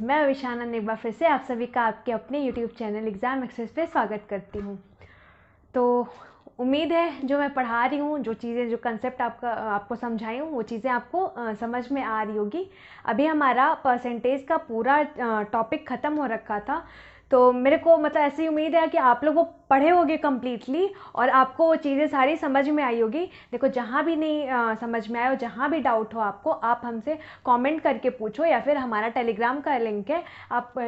मैं विशानन एक बार फिर से आप सभी का आपके अपने YouTube चैनल एग्ज़ाम एक्सेस पे स्वागत करती हूँ। तो उम्मीद है जो मैं पढ़ा रही हूँ, जो चीज़ें, जो कंसेप्ट आपको समझाई हूँ, वो चीज़ें आपको समझ में आ रही होगी। अभी हमारा परसेंटेज का पूरा टॉपिक ख़त्म हो रखा था, तो मेरे को मतलब ऐसी उम्मीद है कि आप लोग वो पढ़े होगे कम्प्लीटली और आपको वो चीज़ें सारी समझ में आई होगी। देखो, जहाँ भी नहीं समझ में आए, जहाँ भी डाउट हो आपको, आप हमसे कमेंट करके पूछो, या फिर हमारा टेलीग्राम का लिंक है,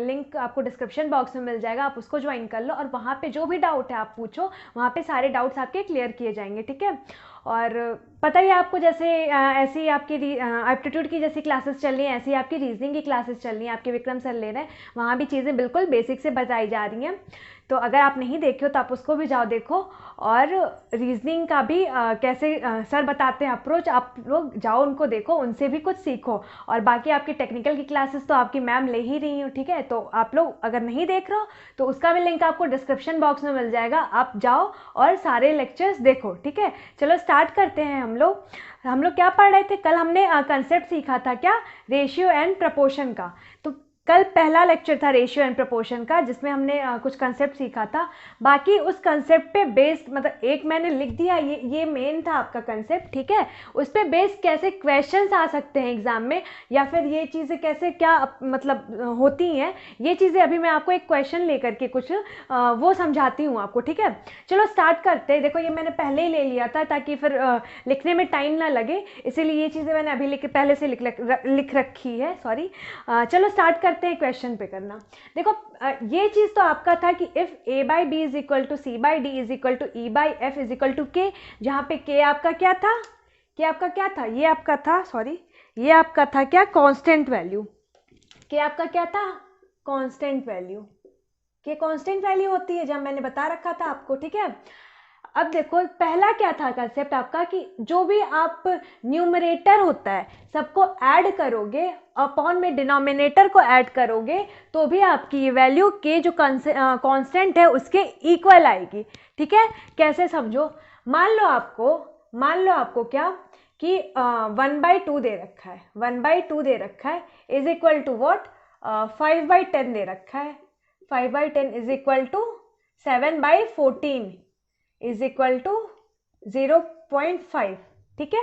लिंक आपको डिस्क्रिप्शन बॉक्स में मिल जाएगा, आप उसको ज्वाइन कर लो और वहाँ पे जो भी डाउट है आप पूछो, वहाँ पे सारे डाउट्स आपके क्लियर किए जाएंगे। ठीक है। और पता ही है आपको, जैसे ऐसी आपकी एप्टीट्यूड की जैसी क्लासेस चल रही हैं, ऐसी आपकी रीजनिंग की क्लासेस चल रही हैं, आपके विक्रम सर ले रहे हैं, वहाँ भी चीज़ें बिल्कुल बेसिक से बताई जा रही हैं। तो अगर आप नहीं देखे हो तो आप उसको भी जाओ देखो। और रीजनिंग का भी कैसे सर बताते हैं अप्रोच, आप लोग जाओ उनको देखो, उनसे भी कुछ सीखो। और बाकी आपकी टेक्निकल की क्लासेस तो आपकी मैम ले ही रही हो, ठीक है। तो आप लोग अगर नहीं देख रहे हो तो उसका भी लिंक आपको डिस्क्रिप्शन बॉक्स में मिल जाएगा, आप जाओ और सारे लेक्चर्स देखो। ठीक है, चलो स्टार्ट करते हैं। हम लोग क्या पढ़ रहे थे कल? हमने कंसेप्ट सीखा था क्या? रेशियो एंड प्रपोर्शन का। तो कल पहला लेक्चर था रेशियो एंड प्रपोर्शन का, जिसमें हमने कुछ कंसेप्ट सीखा था। बाकी उस कंसेप्ट पे बेस्ड, मतलब एक मैंने लिख दिया, ये मेन था आपका कंसेप्ट, ठीक है। उस पे बेस्ड कैसे क्वेश्चंस आ सकते हैं एग्जाम में, या फिर ये चीज़ें कैसे क्या मतलब होती हैं, ये चीज़ें अभी मैं आपको एक क्वेश्चन लेकर के कुछ वो समझाती हूँ आपको। ठीक है, चलो स्टार्ट करते हैं। देखो, ये मैंने पहले ही ले लिया था ताकि फिर लिखने में टाइम ना लगे, इसीलिए ये चीज़ें मैंने अभी पहले से लिख रखी है, सॉरी। चलो स्टार्ट करते हैं क्वेश्चन पे करना। देखो, ये चीज़ तो आपका था कि if a by B is equal to C by D is equal to E by F is equal to K, जहाँ पे के आपका क्या था? के आपका क्या था? ये आपका था, सॉरी, ये आपका था क्या? Constant value. के आपका क्या था? Constant value. के कांस्टेंट वैल्यू होती है, जब मैंने बता रखा था आपको। ठीक है, अब देखो, पहला क्या था कंसेप्ट आपका कि जो भी आप न्यूमरेटर होता है सबको ऐड करोगे, अपॉन में डिनोमिनेटर को ऐड करोगे, तो भी आपकी ये वैल्यू के जो कांस्टेंट है उसके इक्वल आएगी। ठीक है, कैसे समझो? मान लो आपको क्या कि 1/2 दे रखा है, 1/2 दे रखा है इज इक्वल टू वॉट? 5/10 दे रखा है, 5/10 is equal to 7/14 is equal to 0.5। ठीक है,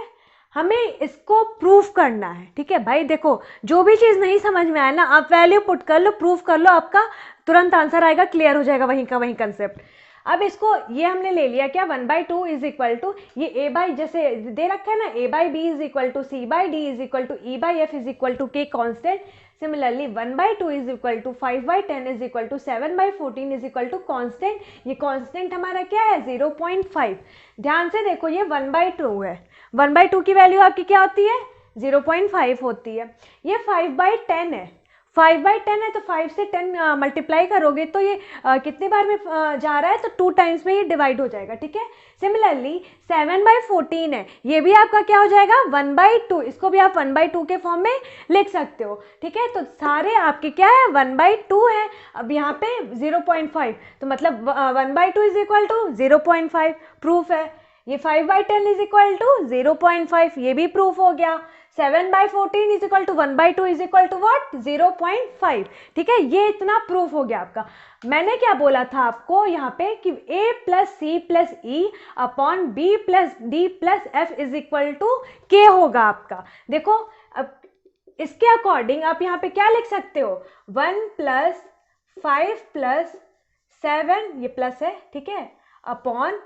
हमें इसको प्रूफ करना है। ठीक है भाई, देखो, जो भी चीज़ नहीं समझ में आए ना, आप वैल्यू पुट कर लो, प्रूफ कर लो, आपका तुरंत आंसर आएगा, क्लियर हो जाएगा वहीं का वहीं कंसेप्ट। अब इसको ये हमने ले लिया क्या? 1/2 इज इक्वल टू ये a बाई, जैसे दे रखा है ना, a by B is equal to C by D is equal to E by F is equal to K constant. Similarly 1/2 is equal to 5/10 is equal to 7/14 is equal to constant. ये constant हमारा क्या है? 0.5। ध्यान से देखो, ये 1/2 है, 1/2 की वैल्यू आपकी क्या होती है? 0.5 होती है। ये 5/10 है, 5/10 है, तो 5 से 10 मल्टीप्लाई करोगे तो ये कितनी बार में जा रहा है? तो 2 टाइम्स में ये डिवाइड हो जाएगा। ठीक है, सिमिलरली 7/14 है, ये भी आपका क्या हो जाएगा? 1/2। इसको भी आप 1/2 के फॉर्म में लिख सकते हो। ठीक है, तो सारे आपके क्या है? 1/2 है। अब यहाँ पे 0.5, तो मतलब 1/2 इज इक्वल टू 0.5, प्रूफ है। ये 5/10 इज इक्वल टू 0.5, ये भी प्रूफ हो गया। 7/14 is equal to 1/2 is equal to what? 0.5। ठीक है, ये इतना प्रूफ हो गया आपका। मैंने क्या बोला था आपको यहाँ पे कि a plus C plus E upon B plus D plus F is equal to K होगा आपका। देखो, अब इसके अकॉर्डिंग आप यहाँ पे क्या लिख सकते हो? 1 प्लस 5 प्लस 7, ये प्लस है, ठीक है, अपॉन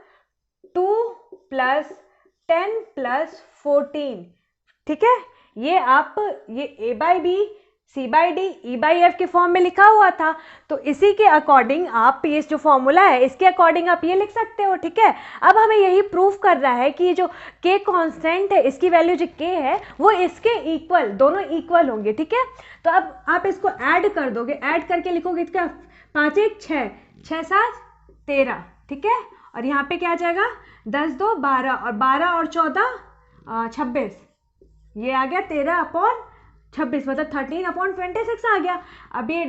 2 प्लस 10 प्लस 14। ठीक है, ये आप ये a by B C by D E by F के फॉर्म में लिखा हुआ था, तो इसी के अकॉर्डिंग आप ये जो फॉर्मूला है इसके अकॉर्डिंग आप ये लिख सकते हो। ठीक है, अब हमें यही प्रूफ कर रहा है कि जो k कांस्टेंट है, इसकी वैल्यू जो k है वो इसके इक्वल, दोनों इक्वल होंगे। ठीक है, तो अब आप इसको ऐड कर दोगे, ऐड करके लिखोगे क्या? 5 1 6, 6 7 13। ठीक है, और यहाँ पे क्या आ जाएगा? 10 2 12, और 12 और 14 26, ये आ गया 13/26, मतलब 13/26 आ गया। अब ये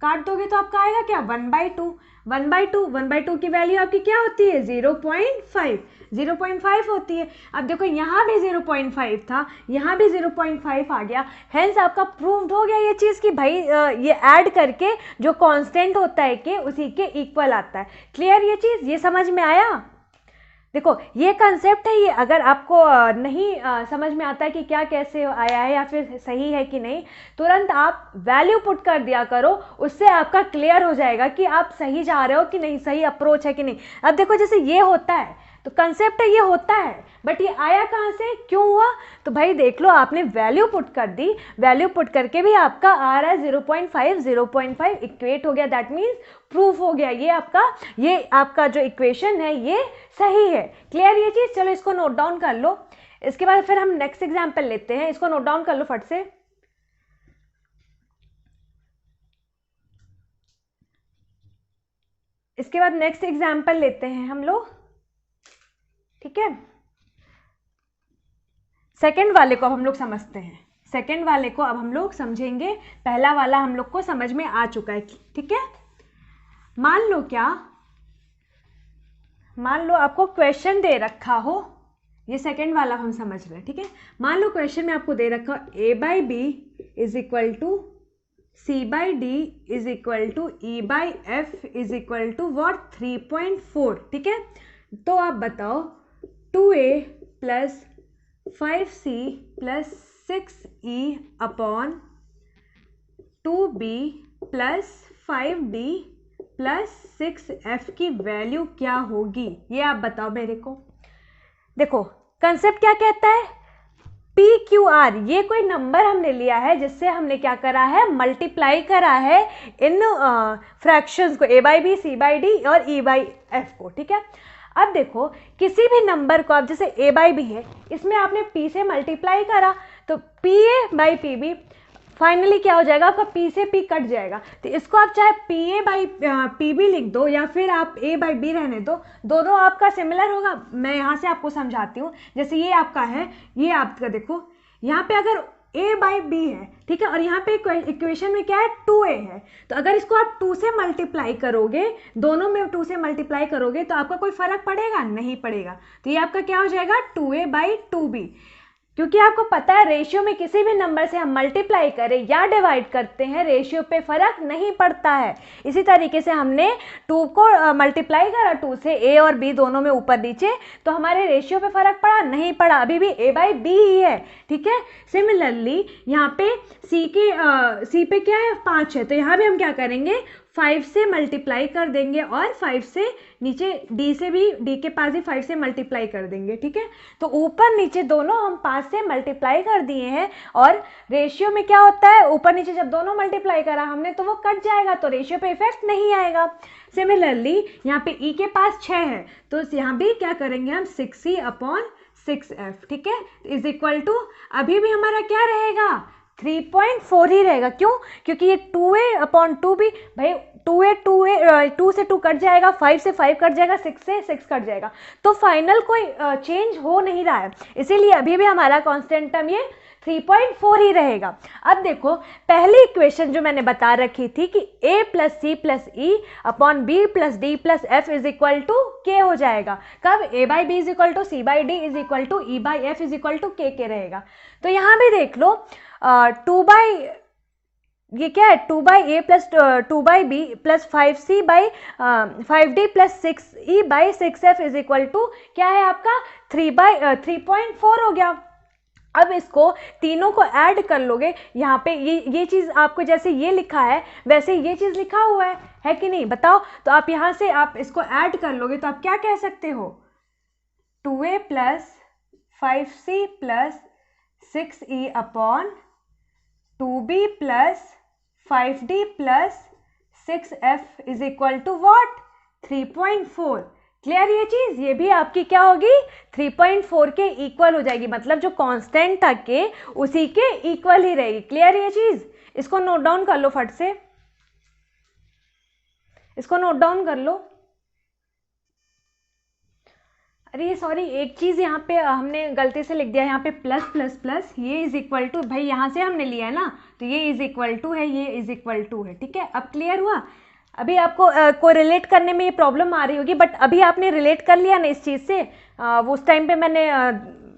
काट दोगे तो आपका आएगा क्या 1/2। 1/2 की वैल्यू आपकी क्या होती है 0.5 होती है। अब देखो यहाँ भी 0.5 था, यहाँ भी 0.5 आ गया, हेंस आपका प्रूव्ड हो गया ये चीज़ कि भाई ये ऐड करके जो कांस्टेंट होता है कि उसी के इक्वल आता है। क्लियर ये चीज़, ये समझ में आया। देखो ये कंसेप्ट है, ये अगर आपको नहीं समझ में आता है कि क्या कैसे आया है या फिर सही है कि नहीं, तुरंत आप वैल्यू पुट कर दिया करो, उससे आपका क्लियर हो जाएगा कि आप सही जा रहे हो कि नहीं, सही अप्रोच है कि नहीं। अब देखो जैसे ये होता है तो कंसेप्ट है ये होता है, बट ये आया कहाँ से, क्यों हुआ, तो भाई देख लो आपने वैल्यू पुट कर दी, वैल्यू पुट करके भी आपका आ रहा है 0.5 इक्वेट हो गया, दैट मीन्स प्रूफ हो गया ये आपका जो इक्वेशन है ये सही है। क्लियर ये चीज़, चलो इसको नोट डाउन कर लो। इसके बाद फिर हम नेक्स्ट एग्जाम्पल लेते हैं, इसको नोट डाउन कर लो फट से। इसके बाद नेक्स्ट एग्जाम्पल लेते हैं हम लोग, ठीक है। सेकंड वाले को अब हम लोग समझते हैं, सेकंड वाले को अब हम लोग समझेंगे, पहला वाला हम लोग को समझ में आ चुका है, ठीक है। मान लो आपको क्वेश्चन दे रखा हो, ये सेकंड वाला हम समझ रहे हैं, ठीक है। मान लो क्वेश्चन में आपको दे रखा हो a/b is equal to c/d is equal to e/f is equal to what 3.4, ठीक है। तो आप बताओ 2a plus 5c plus 6e upon 2b plus 5d plus 6f की वैल्यू क्या होगी, ये आप बताओ मेरे को। देखो कंसेप्ट क्या कहता है, PQR, ये कोई नंबर हमने लिया है जिससे हमने क्या करा है, मल्टीप्लाई करा है इन फ्रैक्शंस को a/b, c/d और e/f को, ठीक है। अब देखो किसी भी नंबर को आप, जैसे a/b है, इसमें आपने p से मल्टीप्लाई करा तो pa/pb, फाइनली क्या हो जाएगा आपका p से p कट जाएगा, तो इसको आप चाहे pa/pb लिख दो या फिर आप a/b रहने दो, दोनों आपका सिमिलर होगा। मैं यहाँ से आपको समझाती हूँ, जैसे ये आपका है, ये आपका देखो यहाँ पे अगर a/b है, ठीक है, और यहाँ पे इक्वेशन में क्या है 2a है, तो अगर इसको आप 2 से मल्टीप्लाई करोगे, दोनों में 2 से मल्टीप्लाई करोगे तो आपका कोई फर्क पड़ेगा, नहीं पड़ेगा। तो ये आपका क्या हो जाएगा 2a/2b, क्योंकि आपको पता है रेशियो में किसी भी नंबर से हम मल्टीप्लाई करें या डिवाइड करते हैं, रेशियो पे फर्क नहीं पड़ता है। इसी तरीके से हमने 2 को मल्टीप्लाई करा 2 से, a और b दोनों में ऊपर नीचे, तो हमारे रेशियो पे फर्क पड़ा, नहीं पड़ा, अभी भी a/b ही है, ठीक है। सिमिलरली यहाँ पे c पे क्या है 5 है, तो यहाँ भी हम क्या करेंगे 5 से मल्टीप्लाई कर देंगे और 5 से नीचे d से भी, d के पास भी 5 से मल्टीप्लाई कर देंगे, ठीक है। तो ऊपर नीचे दोनों हम 5 से मल्टीप्लाई कर दिए हैं, और रेशियो में क्या होता है, ऊपर नीचे जब दोनों मल्टीप्लाई करा हमने तो वो कट जाएगा, तो रेशियो पे इफेक्ट नहीं आएगा। सिमिलरली यहाँ पे e के पास 6 है, तो यहाँ भी क्या करेंगे हम 6e अपॉन 6f, ठीक है, इज इक्वल टू, अभी भी हमारा क्या रहेगा 3.4 ही रहेगा। क्यों, क्योंकि ये 2a अपॉन 2b, भाई 2 से 2 कट जाएगा, 5 से 5 कट जाएगा, 6 से 6 कट जाएगा, तो फाइनल कोई चेंज हो नहीं रहा है, इसीलिए अभी भी हमारा कांस्टेंट टर्म ये 3.4 ही रहेगा। अब देखो पहली इक्वेशन जो मैंने बता रखी थी कि a plus C plus E upon B plus D plus F is equal to K हो जाएगा, कब a/b is equal to c/d is equal to e/f is equal to K रहेगा। तो यहाँ भी देख लो ये क्या है 2/a plus 2/b plus 5c/5d plus 6e/6f is equal to क्या है आपका 3/3.4 हो गया। अब इसको तीनों को ऐड कर लोगे, यहाँ पे ये चीज़ आपको जैसे ये लिखा है वैसे ये चीज़ लिखा हुआ है कि नहीं बताओ। तो आप यहाँ से आप इसको ऐड कर लोगे तो आप क्या कह सकते हो 2a plus 5c plus 6e upon 2b plus 5d plus 6f is equal to what 3.4। Clear ये चीज, ये भी आपकी क्या होगी 3.4 के इक्वल हो जाएगी, मतलब जो कांस्टेंट था के उसी के इक्वल ही रहेगी। क्लियर ये चीज, इसको नोट डाउन कर लो फट से, इसको नोट डाउन कर लो। अरे अरे सॉरी, एक चीज़ यहाँ पे हमने गलती से लिख दिया, यहाँ पे प्लस प्लस प्लस, ये इज इक्वल टू, भाई यहाँ से हमने लिया है ना, तो ये इज इक्वल टू है, ये इज इक्वल टू है, ठीक है। अब क्लियर हुआ? अभी आपको को रिलेट करने में ये प्रॉब्लम आ रही होगी, बट अभी आपने रिलेट कर लिया ना इस चीज़ से। वो उस टाइम पे मैंने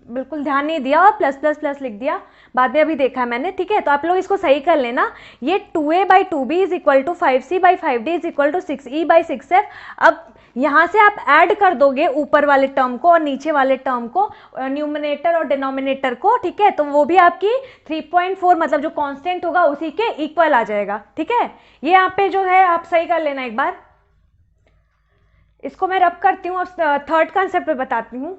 बिल्कुल ध्यान नहीं दिया और प्लस प्लस प्लस लिख दिया, बाद में अभी देखा मैंने, ठीक है। तो आप लोग इसको सही कर लेना। ये 2a/2b is equal to 5c/5d is equal to 6e/6f। अब यहाँ से आप ऐड कर दोगे ऊपर वाले टर्म को और नीचे वाले टर्म को, न्यूमरेटर और डिनोमिनेटर को, ठीक है। तो वो भी आपकी 3.4 मतलब जो कांस्टेंट होगा उसी के इक्वल आ जाएगा, ठीक है। ये यहाँ पे जो है आप सही कर लेना एक बार। इसको मैं रब करती हूँ, अब थर्ड कॉन्सेप्ट पे बताती हूँ।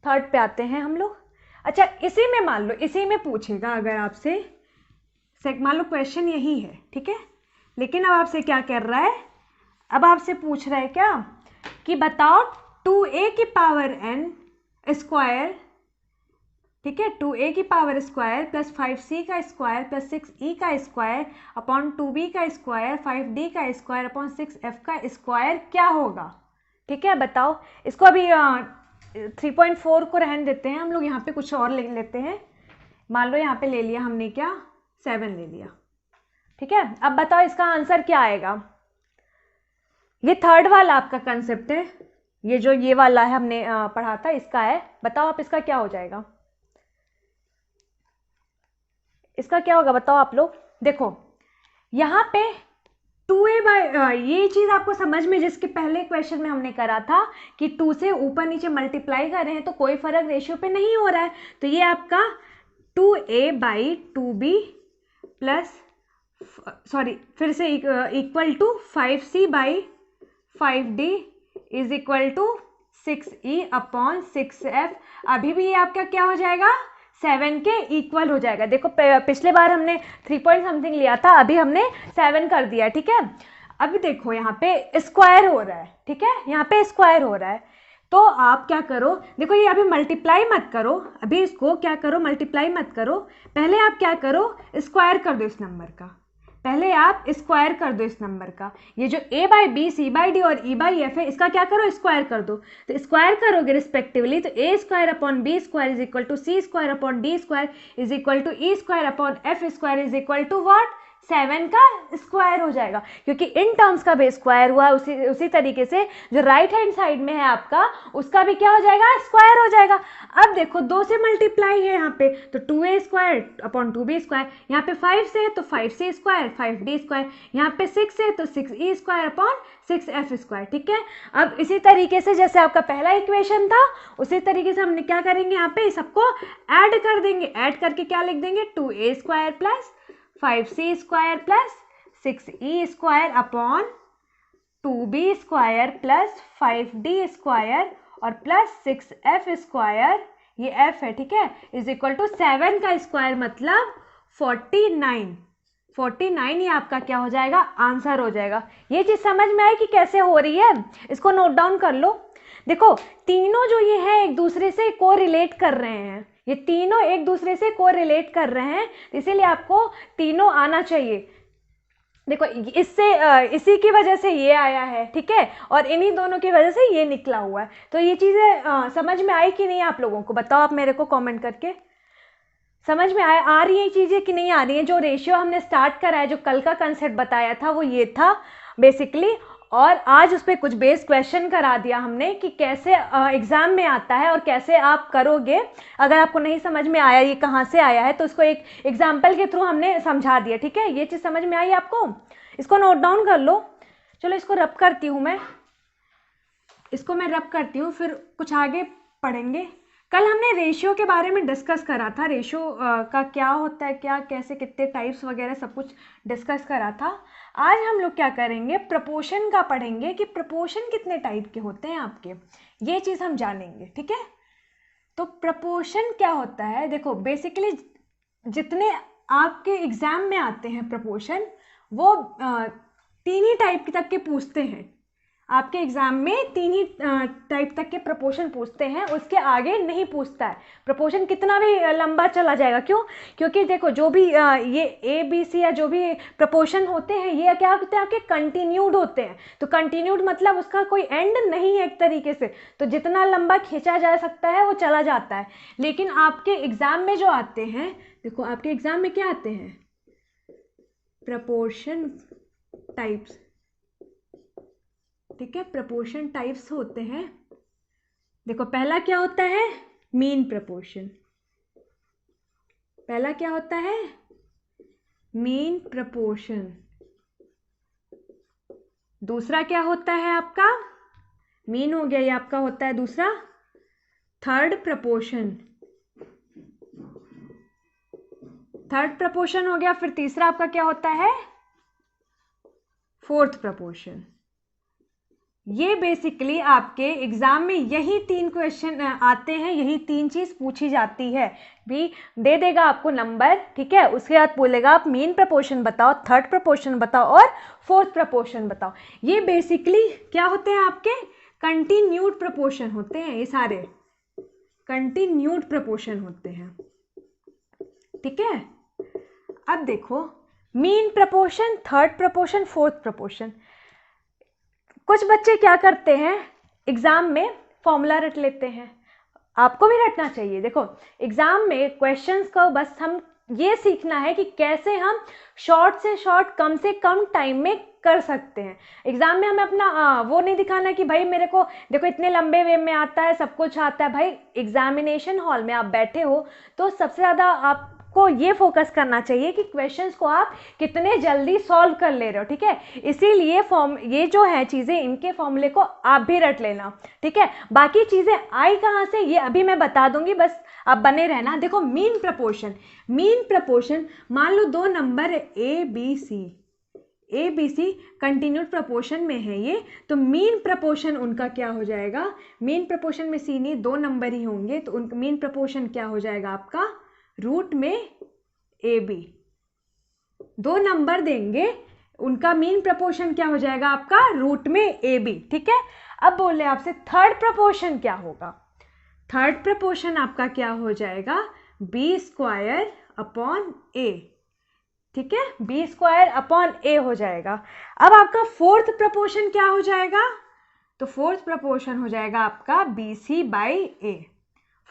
थर्ड पे आते हैं हम लोग। अच्छा, इसी में मान लो, इसी में पूछेगा अगर आपसे, मान लो क्वेश्चन यही है, ठीक है, लेकिन अब आपसे क्या कर रहा है, अब आपसे पूछ रहा है क्या कि बताओ 2a की पावर n स्क्वायर, ठीक है, 2a की पावर स्क्वायर प्लस 5c का स्क्वायर प्लस 6e का स्क्वायर अपॉन 2b का स्क्वायर 5d का स्क्वायर अपॉन 6f का स्क्वायर क्या होगा, ठीक है। बताओ इसको। अभी 3.4 को रहने देते हैं हम लोग, यहाँ पे कुछ और ले लेते हैं। मान लो यहाँ पे ले लिया हमने क्या, 7 ले लिया, ठीक है। अब बताओ इसका आंसर क्या आएगा। ये थर्ड वाला आपका कंसेप्ट है, ये जो ये वाला है हमने पढ़ा था, इसका है। बताओ आप इसका क्या हो जाएगा, इसका क्या होगा बताओ आप लोग। देखो यहाँ पे 2a ये चीज़ आपको समझ में, जिसके पहले क्वेश्चन में हमने करा था कि 2 से ऊपर नीचे मल्टीप्लाई कर रहे हैं तो कोई फर्क रेशियो पे नहीं हो रहा है, तो ये आपका 2a/2b प्लस, सॉरी फिर से equal to 5c/5d is equal to 6e/6f। अभी भी ये आपका क्या हो जाएगा, 7 के इक्वल हो जाएगा। देखो पिछले बार हमने 3 पॉइंट समथिंग लिया था, अभी हमने 7 कर दिया, ठीक है। अभी देखो यहाँ पे स्क्वायर हो रहा है, ठीक है, यहाँ पे स्क्वायर हो रहा है, तो आप क्या करो, देखो ये अभी मल्टीप्लाई मत करो, अभी इसको क्या करो, मल्टीप्लाई मत करो, पहले आप क्या करो, स्क्वायर कर दो इस नंबर का, पहले आप स्क्वायर कर दो इस नंबर का। ये जो a/b c/d और e/f है, इसका क्या करो, स्क्वायर कर दो। तो स्क्वायर करोगे रिस्पेक्टिवली, तो a² / b² is equal to c² / d² is equal to e² / f² is equal to what, 7 का स्क्वायर हो जाएगा, क्योंकि इन टर्म्स का भी स्क्वायर हुआ। उसी तरीके से जो राइट हैंड साइड में है आपका, उसका भी क्या हो जाएगा, स्क्वायर हो जाएगा। अब देखो 2 से मल्टीप्लाई है यहाँ पे, तो 2a² / 2b², यहाँ पे 5 से है तो 5c², 5d², यहाँ पे 6 से तो 6e² / 6f², ठीक है। अब इसी तरीके से जैसे आपका पहला इक्वेशन था, उसी तरीके से हमने क्या करेंगे, यहाँ पे सबको ऐड कर देंगे, ऐड करके क्या लिख देंगे, 2a² plus 5c² plus 6e² upon 2b² plus 5d² और प्लस 6f², ये f है, ठीक है, इज इक्वल टू 7 का स्क्वायर मतलब 49 ये आपका क्या हो जाएगा, आंसर हो जाएगा। ये चीज़ समझ में आई कि कैसे हो रही है, इसको नोट डाउन कर लो। देखो तीनों जो ये है एक दूसरे से को रिलेट कर रहे हैं, ये तीनों एक दूसरे से को रिलेट कर रहे हैं, इसीलिए आपको तीनों आना चाहिए। देखो इससे इसी की वजह से ये आया है, ठीक है, और इन्हीं दोनों की वजह से ये निकला हुआ है। तो ये चीज़ें समझ में आई कि नहीं आप लोगों को, बताओ आप मेरे को कमेंट करके, समझ में आ रही है चीज़ें कि नहीं आ रही है। जो रेशियो हमने स्टार्ट करा है, जो कल का कंसेप्ट बताया था, वो ये था बेसिकली, और आज उस पर कुछ बेस क्वेश्चन करा दिया हमने कि कैसे एग्ज़ाम में आता है और कैसे आप करोगे। अगर आपको नहीं समझ में आया ये कहाँ से आया है, तो उसको एक एग्जाम्पल के थ्रू हमने समझा दिया, ठीक है। ये चीज़ समझ में आई आपको, इसको नोट डाउन कर लो। चलो इसको रब करती हूँ मैं, इसको मैं रब करती हूँ, फिर कुछ आगे पढ़ेंगे। कल हमने रेशियो के बारे में डिस्कस करा था, रेशियो का क्या होता है, क्या कैसे कितने टाइप्स वगैरह सब कुछ डिस्कस करा था। आज हम लोग क्या करेंगे, प्रपोर्शन का पढ़ेंगे कि प्रपोर्शन कितने टाइप के होते हैं आपके, ये चीज़ हम जानेंगे, ठीक है। तो प्रपोर्शन क्या होता है, देखो बेसिकली जितने आपके एग्जाम में आते हैं प्रपोर्शन, वो 3 ही टाइप तक के पूछते हैं। आपके एग्जाम में 3 ही टाइप तक के प्रपोर्शन पूछते हैं, उसके आगे नहीं पूछता है। प्रपोर्शन कितना भी लंबा चला जाएगा, क्यों? क्योंकि देखो जो भी ये ए बी सी या जो भी प्रपोर्शन होते हैं ये क्या होते हैं, आपके कंटिन्यूड होते हैं। तो कंटिन्यूड मतलब उसका कोई एंड नहीं है एक तरीके से, तो जितना लंबा खींचा जा सकता है वो चला जाता है। लेकिन आपके एग्जाम में जो आते हैं, देखो आपके एग्जाम में क्या आते हैं, प्रपोर्शन टाइप्स, ठीक है, प्रपोर्शन टाइप्स होते हैं। देखो पहला क्या होता है, मीन प्रपोर्शन। पहला क्या होता है, मीन प्रपोर्शन। दूसरा क्या होता है आपका, मीन हो गया, ये आपका होता है दूसरा थर्ड प्रपोर्शन। थर्ड प्रपोर्शन हो गया। फिर तीसरा आपका क्या होता है, फोर्थ प्रपोर्शन। ये बेसिकली आपके एग्जाम में यही 3 क्वेश्चन आते हैं, यही 3 चीज पूछी जाती है। भी दे देगा आपको नंबर, ठीक है, उसके बाद बोलेगा आप मीन प्रपोर्शन बताओ, थर्ड प्रपोर्शन बताओ और फोर्थ प्रपोर्शन बताओ। ये बेसिकली क्या होते हैं, आपके कंटिन्यूड प्रपोर्शन होते हैं, ये सारे कंटिन्यूड प्रपोर्शन होते हैं, ठीक है। अब देखो mean proportion, third proportion, fourth proportion. कुछ बच्चे क्या करते हैं, एग्जाम में फॉर्मूला रट लेते हैं, आपको भी रटना चाहिए। देखो एग्जाम में क्वेश्चंस को बस हम ये सीखना है कि कैसे हम शॉर्ट से शॉर्ट, कम से कम टाइम में कर सकते हैं। एग्जाम में हमें अपना वो नहीं दिखाना कि भाई मेरे को देखो इतने लंबे वे में आता है, सब कुछ आता है। भाई एग्जामिनेशन हॉल में आप बैठे हो तो सबसे ज़्यादा आपको ये फोकस करना चाहिए कि क्वेश्चंस को आप कितने जल्दी सॉल्व कर ले रहे हो, ठीक है। इसीलिए ये जो है चीज़ें, इनके फॉर्मूले को आप भी रट लेना, ठीक है। बाकी चीज़ें आई कहाँ से ये अभी मैं बता दूंगी, बस आप बने रहना। देखो मीन प्रपोर्शन, मीन प्रपोर्शन मान लो 2 number A B C continued proportion में है ये, तो मीन प्रपोर्शन उनका क्या हो जाएगा, मीन प्रपोर्शन में सी नहीं 2 नंबर ही होंगे, तो उनका मीन प्रपोर्शन क्या हो जाएगा आपका, रूट में ए बी। 2 नंबर देंगे, उनका मीन प्रपोर्शन क्या हो जाएगा आपका, रूट में ए बी, ठीक है। अब बोले आपसे थर्ड प्रपोर्शन क्या होगा, थर्ड प्रपोर्शन आपका क्या हो जाएगा, बी स्क्वायर अपॉन ए, ठीक है, बी स्क्वायर अपॉन ए हो जाएगा। अब आपका फोर्थ प्रपोर्शन क्या हो जाएगा, तो फोर्थ प्रपोर्शन हो जाएगा आपका B C by A.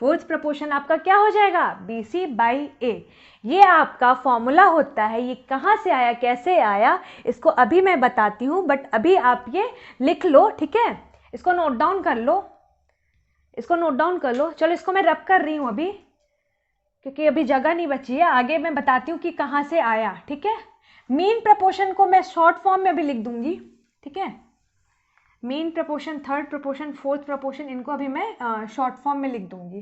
Fourth proportion आपका क्या हो जाएगा, बी सी बाई ए। ये आपका फॉर्मूला होता है, ये कहाँ से आया, कैसे आया, इसको अभी मैं बताती हूँ, बट अभी आप ये लिख लो, ठीक है, इसको नोट डाउन कर लो, इसको नोट डाउन कर लो। चलो इसको मैं रब कर रही हूँ अभी, क्योंकि अभी जगह नहीं बची है, आगे मैं बताती हूँ कि कहाँ से आया, ठीक है। मीन प्रपोर्शन को मैं शॉर्ट फॉर्म में भी लिख दूंगी, ठीक है। Mean proportion, third proportion, fourth proportion, इनको अभी मैं शॉर्ट फॉर्म में लिख दूंगी,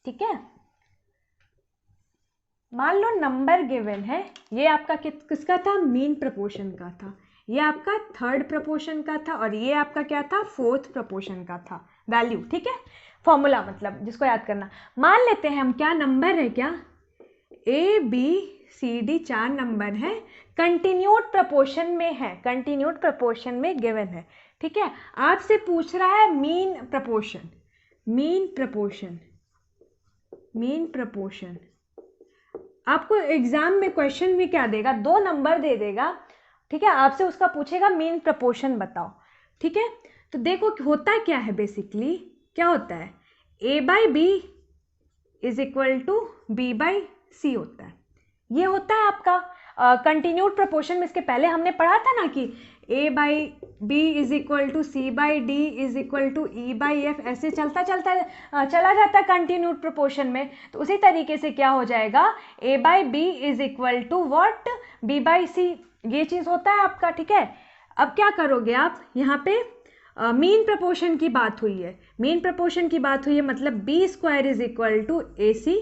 ठीक है। मान लो नंबर गिवन है, ये आपका किसका था, मीन प्रपोर्शन का था, ये आपका थर्ड प्रपोर्शन का था और ये आपका क्या था, फोर्थ प्रपोर्शन का था वैल्यू, ठीक है। फॉर्मूला मतलब जिसको याद करना, मान लेते हैं हम, क्या नंबर है, क्या A B C D 4 number है, कंटिन्यूड प्रपोर्शन में है, कंटिन्यूड प्रपोर्शन में गिवन है, ठीक है। आपसे पूछ रहा है mean proportion, mean proportion, mean proportion. आपको एग्जाम में क्वेश्चन भी क्या देगा, 2 नंबर दे देगा, ठीक है, आपसे उसका पूछेगा मीन प्रपोर्शन बताओ, ठीक है। तो देखो होता क्या है, बेसिकली क्या होता है, A by B is equal to B by C होता है, ये होता है आपका कंटिन्यूड प्रपोर्शन में। इसके पहले हमने पढ़ा था ना कि A by B is equal to C by D is equal to E by F, ऐसे चलता चलता चला जाता है कंटिन्यूड प्रपोर्शन में। तो उसी तरीके से क्या हो जाएगा, A by B is equal to what, B by C, ये चीज़ होता है आपका, ठीक है। अब क्या करोगे आप, यहाँ पे मीन प्रपोर्शन की बात हुई है, मीन प्रपोर्शन की बात हुई है, मतलब B square is equal to A C,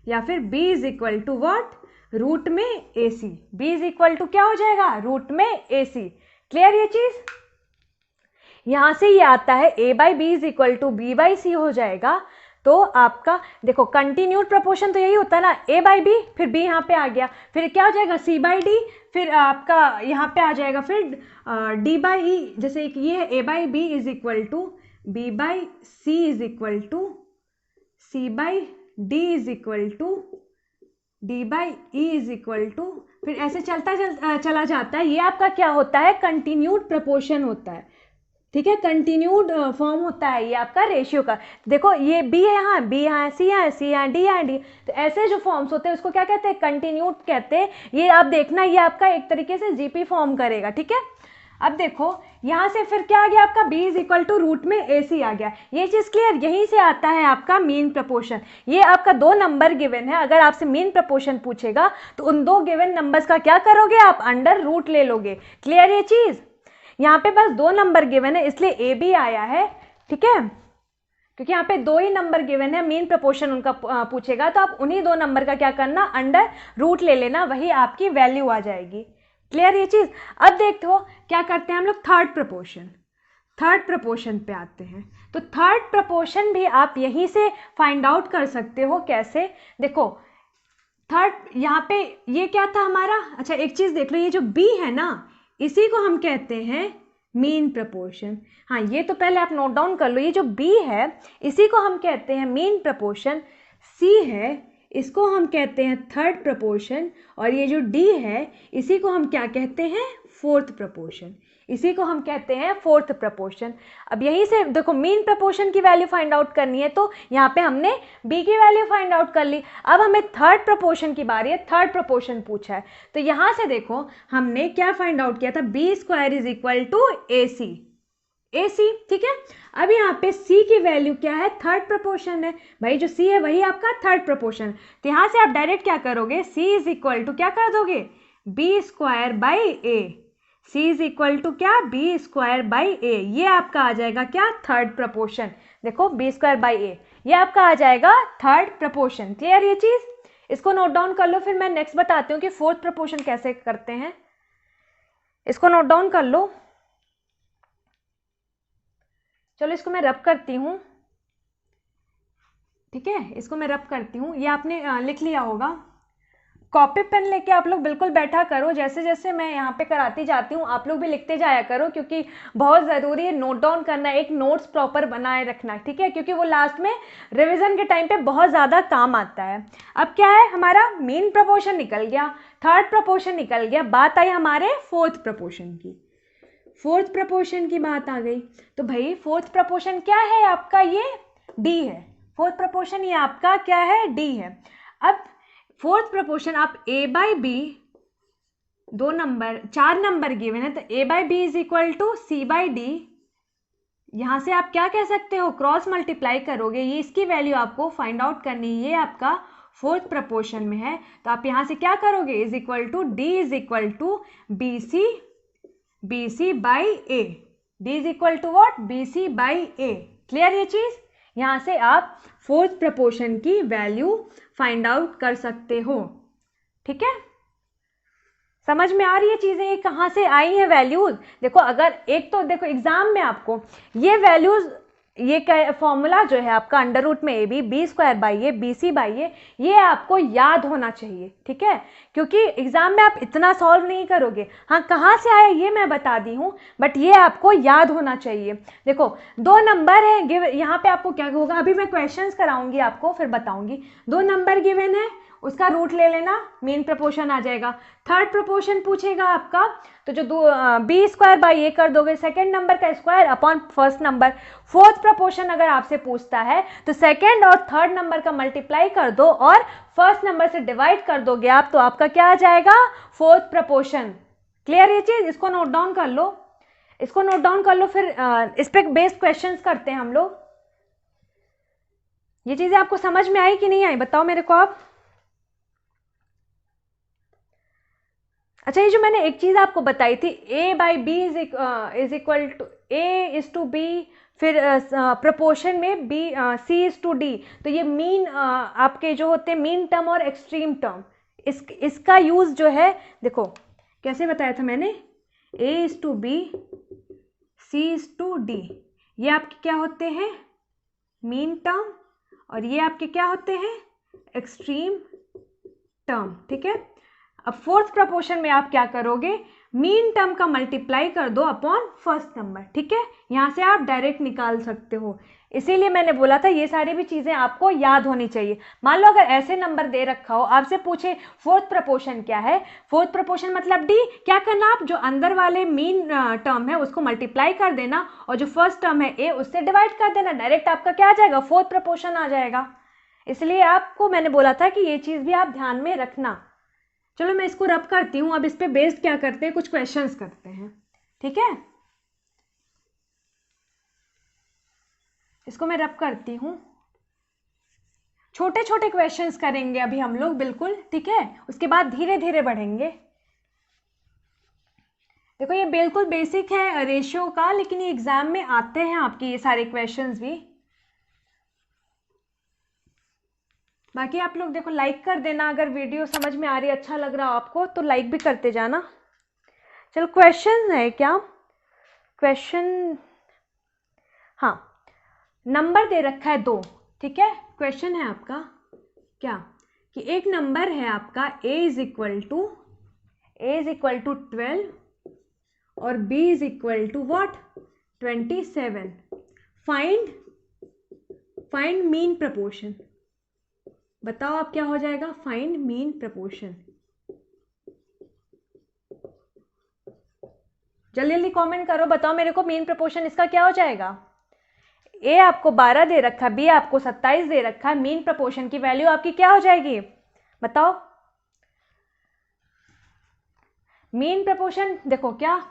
या फिर B is equal to what, root में A C. B is equal to क्या हो जाएगा, रूट में ए सी। क्लियर ये चीज, यहां से ये आता है A by B is equal to B by C हो जाएगा। तो आपका देखो कंटिन्यूड प्रपोर्शन तो यही होता है ना, ए बाई बी, फिर बी यहाँ पे आ गया, फिर क्या हो जाएगा सी बाई डी, फिर आपका यहाँ पे आ जाएगा फिर डी बाई ई, जैसे एक ये है A by B is equal to B by C is equal to C by D is equal to D by E is equal to, फिर ऐसे चला जाता है। ये आपका क्या होता है, कंटिन्यूड प्रपोर्शन होता है, ठीक है, कंटिन्यूड फॉर्म होता है ये आपका रेशियो का। देखो ये बी है यहाँ, बी यहाँ, सी यहाँ, सी यहाँ, डी यहाँ, डी, तो ऐसे जो फॉर्म्स होते हैं उसको क्या कहते हैं, कंटिन्यूड कहते हैं। ये आप देखना, ये आपका एक तरीके से जीपी फॉर्म करेगा, ठीक है। अब देखो यहाँ से फिर क्या आ गया आपका, b is equal to root में ए सी आ गया। ये चीज़ क्लियर, यहीं से आता है आपका मीन प्रपोर्शन। ये आपका 2 नंबर गिवन है, अगर आपसे मीन प्रपोर्शन पूछेगा तो उन 2 गिवन नंबर्स का क्या करोगे आप, अंडर रूट ले लोगे। क्लियर ये चीज़, यहाँ पे बस 2 नंबर गिवन है इसलिए ए बी आया है, ठीक है, क्योंकि यहाँ पे 2 ही नंबर गिवन है, मीन प्रपोर्शन उनका पूछेगा तो आप उन्हीं 2 नंबर का क्या करना, अंडर रूट ले लेना, वही आपकी वैल्यू आ जाएगी। क्लियर ये चीज़। अब देखो क्या करते हैं हम लोग, थर्ड प्रपोर्शन पे आते हैं। तो थर्ड प्रपोर्शन भी आप यहीं से फाइंड आउट कर सकते हो। कैसे, देखो थर्ड यहाँ पे ये क्या था हमारा, अच्छा एक चीज़ देख लो, ये जो बी है ना इसी को हम कहते हैं मीन प्रपोर्शन। हाँ ये तो पहले आप नोट डाउन कर लो, ये जो बी है इसी को हम कहते हैं मीन प्रपोर्शन, सी है इसको हम कहते हैं थर्ड प्रपोर्शन, और ये जो डी है इसी को हम क्या कहते हैं, फोर्थ प्रपोर्शन, इसी को हम कहते हैं फोर्थ प्रपोर्शन। अब यहीं से देखो मीन प्रपोर्शन की वैल्यू फाइंड आउट करनी है तो यहाँ पे हमने बी की वैल्यू फाइंड आउट कर ली। अब हमें थर्ड प्रपोर्शन की बारी है, थर्ड प्रपोर्शन पूछा है तो यहाँ से देखो हमने क्या फाइंड आउट किया था, B square is equal to A C, ठीक है। अब यहाँ पे c की वैल्यू क्या है, थर्ड प्रपोर्शन है भाई, जो c है वही आपका थर्ड प्रपोर्शन। तो यहाँ से आप डायरेक्ट क्या करोगे, c इज इक्वल टू क्या कर दोगे, b square by A, c is equal to क्या, b स्क्वायर बाई ए, ये आपका आ जाएगा क्या, थर्ड प्रपोर्शन। देखो b स्क्वायर बाई ए ये आपका आ जाएगा थर्ड प्रपोर्शन। क्लियर ये चीज़, इसको नोट डाउन कर लो, फिर मैं नेक्स्ट बताती हूँ कि फोर्थ प्रपोर्शन कैसे करते हैं। इसको नोट डाउन कर लो, चलो इसको मैं रब करती हूँ, ठीक है, इसको मैं रब करती हूँ। ये आपने लिख लिया होगा, कॉपी पेन लेके आप लोग बिल्कुल बैठा करो, जैसे जैसे मैं यहाँ पे कराती जाती हूँ आप लोग भी लिखते जाया करो, क्योंकि बहुत ज़रूरी है नोट डाउन करना, एक नोट्स प्रॉपर बनाए रखना, ठीक है, क्योंकि वो लास्ट में रिवीजन के टाइम पे बहुत ज़्यादा काम आता है। अब क्या है, हमारा मीन प्रपोर्शन निकल गया, थर्ड प्रपोर्शन निकल गया, बात आई हमारे फोर्थ प्रपोर्शन की। फोर्थ प्रपोर्शन की बात आ गई तो भाई फोर्थ प्रपोर्शन क्या है आपका, ये डी है, फोर्थ प्रपोर्शन ये आपका क्या है, डी है। अब फोर्थ प्रपोर्शन आप A by B, 4 number given है तो A by B is equal to C by D, यहाँ से आप क्या कह सकते हो, क्रॉस मल्टीप्लाई करोगे, ये इसकी वैल्यू आपको फाइंड आउट करनी है, ये आपका फोर्थ प्रपोर्शन में है तो आप यहाँ से क्या करोगे, is equal to D is equal to B C by A, D is equal to what, B C by A. Clear ये चीज़, यहाँ से आप फोर्थ प्रपोर्शन की वैल्यू फाइंड आउट कर सकते हो, ठीक है। समझ में आ रही है चीज़ें, ये कहाँ से आई है वैल्यूज। देखो अगर एक तो देखो एग्जाम में आपको ये वैल्यूज, ये फॉर्मूला जो है आपका अंडर रूट में A B, B square by A, B C by A, ये आपको याद होना चाहिए, ठीक है, क्योंकि एग्जाम में आप इतना सॉल्व नहीं करोगे। हाँ कहाँ से आया ये मैं बता दी हूँ, बट ये आपको याद होना चाहिए। देखो 2 नंबर है गिव, यहाँ पे आपको क्या होगा, अभी मैं क्वेश्चंस कराऊंगी आपको फिर बताऊंगी। 2 नंबर गिवन है, उसका रूट ले लेना, मीन प्रपोर्शन आ जाएगा। थर्ड प्रपोर्शन पूछेगा आपका तो जो बी स्क्वायर बाई ए कर दोगे, सेकेंड नंबर का square upon first number. Fourth proportion अगर आपसे पूछता है तो सेकेंड और थर्ड नंबर का मल्टीप्लाई कर दो और फर्स्ट नंबर से डिवाइड कर दोगे आप, तो आपका क्या आ जाएगा, फोर्थ प्रपोर्शन। क्लियर ये चीज, इसको नोट डाउन कर लो, इसको नोट डाउन कर लो, फिर इस पे बेस्ड क्वेश्चन करते हैं हम लोग। ये चीजें आपको समझ में आई कि नहीं आई, बताओ मेरे को आप। अच्छा ये जो मैंने एक चीज़ आपको बताई थी, A by B is equal to A is to B, फिर प्रपोर्शन में B C is to D, तो ये मीन आपके जो होते हैं मीन टर्म और एक्सट्रीम टर्म, इसका यूज़ जो है देखो कैसे बताया था मैंने, A is to B, C is to D, ये आपके क्या होते हैं, मीन टर्म, और ये आपके क्या होते हैं, एक्सट्रीम टर्म, ठीक है। अब फोर्थ प्रपोर्शन में आप क्या करोगे, मीन टर्म का मल्टीप्लाई कर दो अपॉन फर्स्ट नंबर, ठीक है। यहाँ से आप डायरेक्ट निकाल सकते हो, इसीलिए मैंने बोला था ये सारी भी चीज़ें आपको याद होनी चाहिए। मान लो अगर ऐसे नंबर दे रखा हो, आपसे पूछे फोर्थ प्रपोर्शन क्या है, फोर्थ प्रपोर्शन मतलब डी, क्या करना आप जो अंदर वाले मीन टर्म है उसको मल्टीप्लाई कर देना और जो फर्स्ट टर्म है ए उससे डिवाइड कर देना, डायरेक्ट आपका क्या आ जाएगा, फोर्थ प्रपोर्शन आ जाएगा। इसलिए आपको मैंने बोला था कि ये चीज़ भी आप ध्यान में रखना। चलो मैं इसको रब करती हूँ, अब इस पे बेस्ड क्या करते हैं, कुछ क्वेश्चंस करते हैं, ठीक है। इसको मैं रब करती हूँ, छोटे छोटे क्वेश्चंस करेंगे अभी हम लोग, बिल्कुल ठीक है, उसके बाद धीरे धीरे बढ़ेंगे। देखो ये बिल्कुल बेसिक है रेशियो का, लेकिन ये एग्जाम में आते हैं आपके ये सारे क्वेश्चंस भी। बाकी आप लोग देखो लाइक कर देना, अगर वीडियो समझ में आ रही है, अच्छा लग रहा हो आपको तो लाइक भी करते जाना। चलो क्वेश्चन है क्या, क्वेश्चन, हाँ नंबर दे रखा है 2, ठीक है। क्वेश्चन है आपका क्या कि एक नंबर है आपका a इज इक्वल टू 12 और b is equal to what 27, find mean proportion. बताओ आप क्या हो जाएगा, फाइंड मीन प्रपोर्शन। जल्दी जल्दी कमेंट करो, बताओ मेरे को मीन प्रपोर्शन इसका क्या हो जाएगा। ए आपको 12 दे रखा है, बी आपको 27 दे रखा है, मीन प्रपोर्शन की वैल्यू आपकी क्या हो जाएगी बताओ। मीन प्रपोर्शन देखो क्या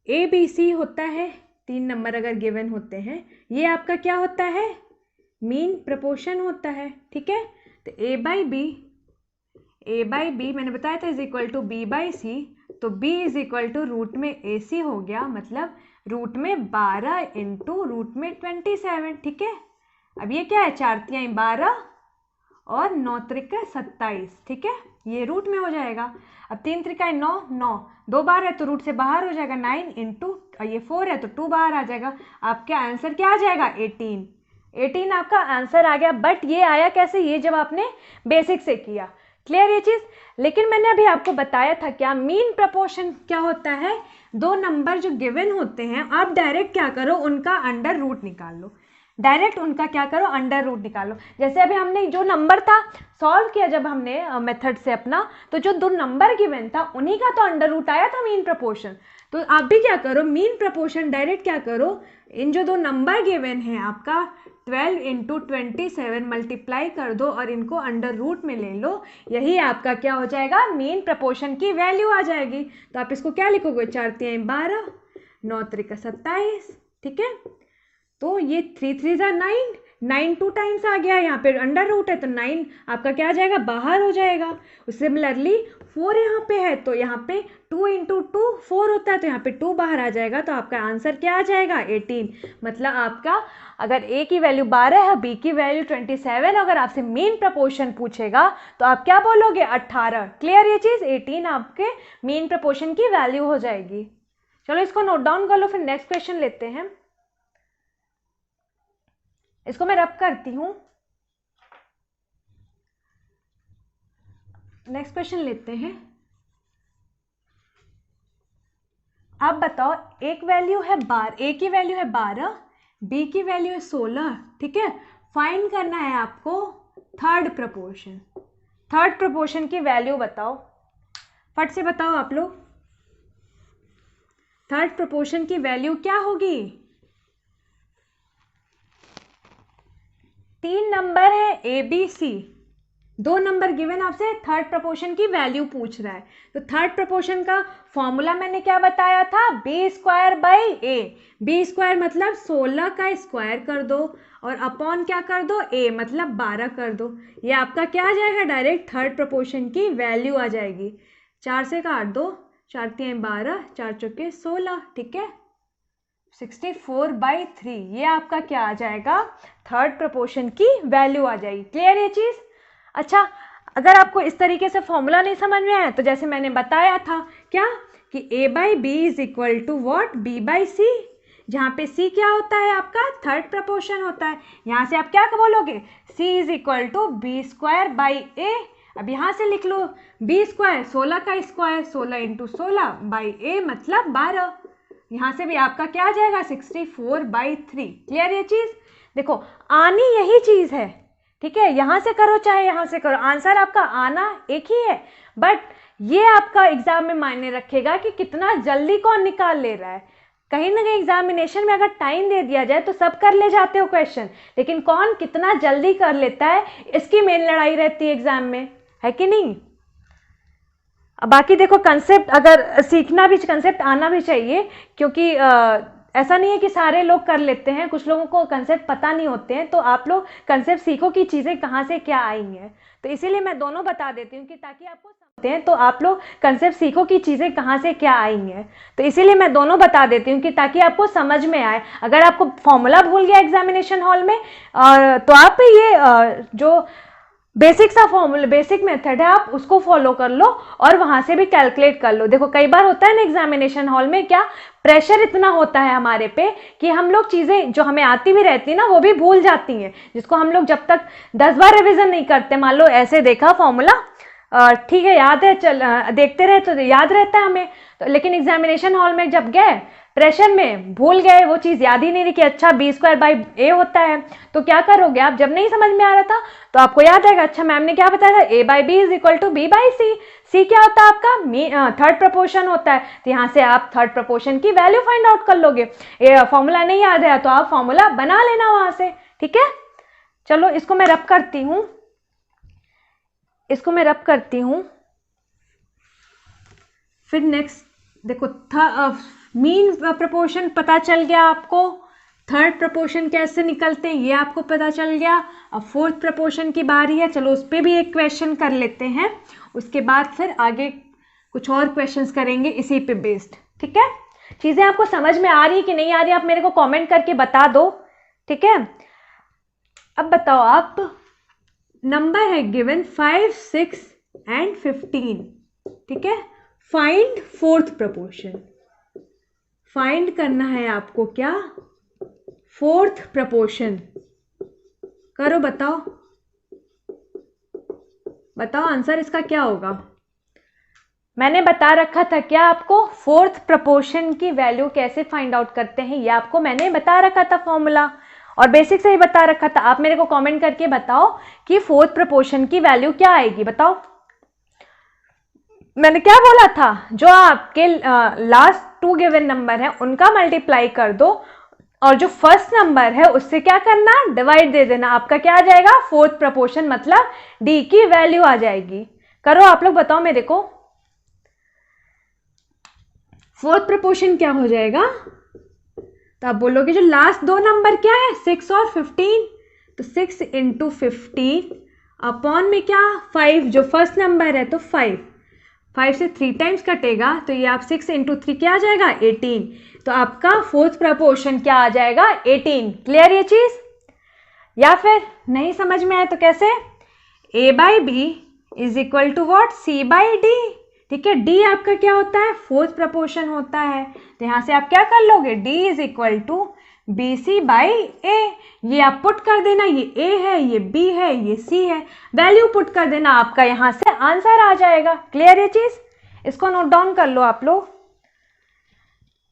ए बी सी होता है, 3 नंबर अगर गिवन होते हैं, ये आपका क्या होता है, मीन प्रपोर्शन होता है, ठीक है। तो ए बाई बी मैंने बताया था is equal to B by C, तो b is equal to root में ए सी हो गया, मतलब रूट में 12 इंटू रूट में 27, ठीक है। अब ये क्या है, 4 तिहाई 12 और 9 त्रिका 27, ठीक है, ये रूट में हो जाएगा। अब 3 त्रिकाएं 9, 9 2 बार है तो रूट से बाहर हो जाएगा, 9 इंटू ये 4 है तो 2 बाहर आ जाएगा। आपका आंसर क्या आ जाएगा 18 आपका आंसर आ गया। बट ये आया कैसे, ये जब आपने बेसिक से किया, क्लियर ये चीज। लेकिन मैंने अभी आपको बताया था क्या, मीन प्रपोर्शन क्या होता है, 2 नंबर जो गिवन होते हैं आप डायरेक्ट क्या करो, उनका अंडर रूट निकाल लो, डायरेक्ट उनका क्या करो, अंडर रूट निकालो। जैसे अभी हमने जो नंबर था सॉल्व किया जब हमने मेथड से अपना, तो जो 2 नंबर गिवन था उन्हीं का तो अंडर रूट आया था मीन प्रपोर्शन। तो आप भी क्या करो, मीन प्रपोर्शन डायरेक्ट क्या करो, इन जो 2 नंबर गिवन है आपका 12 इंटू 27 मल्टीप्लाई कर दो और इनको अंडर रूट में ले लो, यही आपका क्या हो जाएगा, मीन प्रपोर्शन की वैल्यू आ जाएगी। तो आप इसको क्या लिखोगे, 4 तिहाई 12 9 त्रिका 27, ठीक है। तो ये 3 3 जा 9, 9 2 टाइम्स आ गया, यहाँ पे अंडर रूट है तो 9 आपका क्या आ जाएगा, बाहर हो जाएगा। सिमिलरली 4 यहाँ पे है तो यहाँ पे 2 इंटू 2 4 होता है, तो यहाँ पे 2 बाहर आ जाएगा, तो आपका आंसर क्या आ जाएगा 18। मतलब आपका अगर a की वैल्यू 12 है, b की वैल्यू 27, अगर आपसे मीन प्रपोर्शन पूछेगा तो आप क्या बोलोगे 18। क्लियर ये चीज़, 18 आपके मीन प्रपोर्शन की वैल्यू हो जाएगी। चलो इसको नोट डाउन कर लो, फिर नेक्स्ट क्वेश्चन लेते हैं। इसको मैं रब करती हूं, नेक्स्ट क्वेश्चन लेते हैं। आप बताओ एक वैल्यू है a की वैल्यू है 12, b की वैल्यू है 16, ठीक है। फाइंड करना है आपको थर्ड प्रपोर्शन की वैल्यू बताओ, फट से बताओ आप लोग, थर्ड प्रपोर्शन की वैल्यू क्या होगी। 3 नंबर है A B C, 2 number given, आपसे थर्ड प्रपोर्शन की वैल्यू पूछ रहा है। तो थर्ड प्रपोर्शन का फॉर्मूला मैंने क्या बताया था, B square by A. B square मतलब 16 का स्क्वायर कर दो और अपॉन क्या कर दो, ए मतलब 12 कर दो। ये आपका क्या आ जाएगा, डायरेक्ट थर्ड प्रपोर्शन की वैल्यू आ जाएगी। 4 से काट दो, 4 तिहाई 12 4 चौके 16, ठीक है, 64/3, ये आपका क्या आ जाएगा, थर्ड प्रपोर्शन की वैल्यू आ जाएगी। क्लियर ये चीज़। अच्छा अगर आपको इस तरीके से फॉर्मूला नहीं समझ में आया तो जैसे मैंने बताया था क्या कि a by B is equal to what, b by C, जहाँ पे c क्या होता है आपका थर्ड प्रपोर्शन होता है। यहाँ से आप क्या बोलोगे, c is equal to B square by A अब यहाँ से लिख लो b स्क्वायर 16 का स्क्वायर 16 इंटू 16/a मतलब 12। यहाँ से भी आपका क्या आ जाएगा 64/3। क्लियर ये चीज़? देखो आनी यही चीज़ है, ठीक है, यहाँ से करो चाहे यहाँ से करो, आंसर आपका आना एक ही है, बट ये आपका एग्जाम में मायने रखेगा कि कितना जल्दी कौन निकाल ले रहा है। कहीं ना कहीं एग्जामिनेशन में अगर टाइम दे दिया जाए तो सब कर ले जाते हो क्वेश्चन, लेकिन कौन कितना जल्दी कर लेता है इसकी मेन लड़ाई रहती है एग्जाम में, है कि नहीं। अब बाकी देखो कंसेप्ट अगर सीखना भी, कंसेप्ट आना भी चाहिए, क्योंकि ऐसा नहीं है कि सारे लोग कर लेते हैं, कुछ लोगों को कंसेप्ट पता नहीं होते हैं, तो आप लोग कंसेप्ट सीखो कि चीज़ें कहाँ से क्या आई हैं। तो इसीलिए मैं दोनों बता देती हूँ कि ताकि आपको समझते हैं, तो आप लोग कंसेप्ट सीखो कि चीज़ें कहाँ से क्या आई हैं। तो इसीलिए मैं दोनों बता देती हूँ कि ताकि आपको समझ में आए। अगर आपको फॉर्मूला भूल गया एग्जामिनेशन हॉल में तो आप ये जो बेसिक सा फॉर्मूला, बेसिक मेथड है, आप उसको फॉलो कर लो और वहां से भी कैलकुलेट कर लो। देखो कई बार होता है ना एग्जामिनेशन हॉल में, क्या प्रेशर इतना होता है हमारे पे कि हम लोग चीजें जो हमें आती भी रहती ना वो भी भूल जाती हैं, जिसको हम लोग जब तक 10 बार रिविजन नहीं करते, मान लो ऐसे देखा फॉर्मूला, ठीक है याद है, चल देखते रहे तो याद रहता है हमें, तो लेकिन एग्जामिनेशन हॉल में जब गए प्रेशर में भूल गए, वो चीज़ याद ही नहीं रही कि अच्छा b² होता है, तो क्या करोगे आप, जब नहीं समझ में आ रहा था तो आपको याद आएगा अच्छा मैम ने क्या बताया था, a/b = b/c। c क्या होता है आपका, थर्ड प्रपोर्शन होता है, तो यहाँ से आप थर्ड प्रपोर्शन की वैल्यू फाइंड आउट कर लोगे। फॉर्मूला नहीं याद है तो आप फॉर्मूला बना लेना वहां से, ठीक है। चलो इसको मैं रब करती हूँ, इसको मैं रब करती हूँ। फिर नेक्स्ट देखो मीन प्रपोर्शन पता चल गया आपको, थर्ड प्रपोर्शन कैसे निकलते हैं ये आपको पता चल गया। अब फोर्थ प्रपोर्शन की बारी है, चलो उस पर भी एक क्वेश्चन कर लेते हैं, उसके बाद फिर आगे कुछ और क्वेश्चंस करेंगे इसी पे बेस्ड, ठीक है। चीज़ें आपको समझ में आ रही कि नहीं आ रही आप मेरे को कमेंट करके बता दो, ठीक है। अब बताओ आप, नंबर है गिवन 5, 6 एंड 15, ठीक है। फाइंड फोर्थ प्रपोर्शन, फाइंड करना है आपको क्या, फोर्थ प्रपोर्शन। करो बताओ, बताओ आंसर इसका क्या होगा। मैंने बता रखा था क्या आपको, फोर्थ प्रपोर्शन की वैल्यू कैसे फाइंड आउट करते हैं, ये आपको मैंने बता रखा था फॉर्मूला, और बेसिक से ही बता रखा था। आप मेरे को कमेंट करके बताओ कि फोर्थ प्रपोर्शन की वैल्यू क्या आएगी, बताओ। मैंने क्या बोला था, जो आपके लास्ट 2 गिवन नंबर है उनका मल्टीप्लाई कर दो, और जो फर्स्ट नंबर है उससे क्या करना, डिवाइड दे देना, आपका क्या आ जाएगा फोर्थ प्रपोर्शन, मतलब डी की वैल्यू आ जाएगी। करो आप लोग बताओ मेरे को, फोर्थ प्रपोर्शन क्या हो जाएगा। तो आप बोलोगे जो लास्ट 2 नंबर क्या है 6 और 15, तो 6 × 15 अपॉन में क्या 5, जो फर्स्ट नंबर है तो 5 से 3 टाइम्स कटेगा, तो ये आप 6 × 3 क्या आ जाएगा 18, तो आपका फोर्थ प्रपोर्शन क्या आ जाएगा 18। क्लियर ये चीज, या फिर नहीं समझ में आए तो कैसे, a/b = what, c/d, ठीक है। d आपका क्या होता है, फोर्थ प्रपोर्शन होता है, तो यहां से आप क्या कर लोगे, d = bc/a, ये आप पुट कर देना, ये a है, ये b है, ये c है, वैल्यू पुट कर देना, आपका यहां से आंसर आ जाएगा। क्लियर ये चीज, इसको नोट डाउन कर लो आप लोग।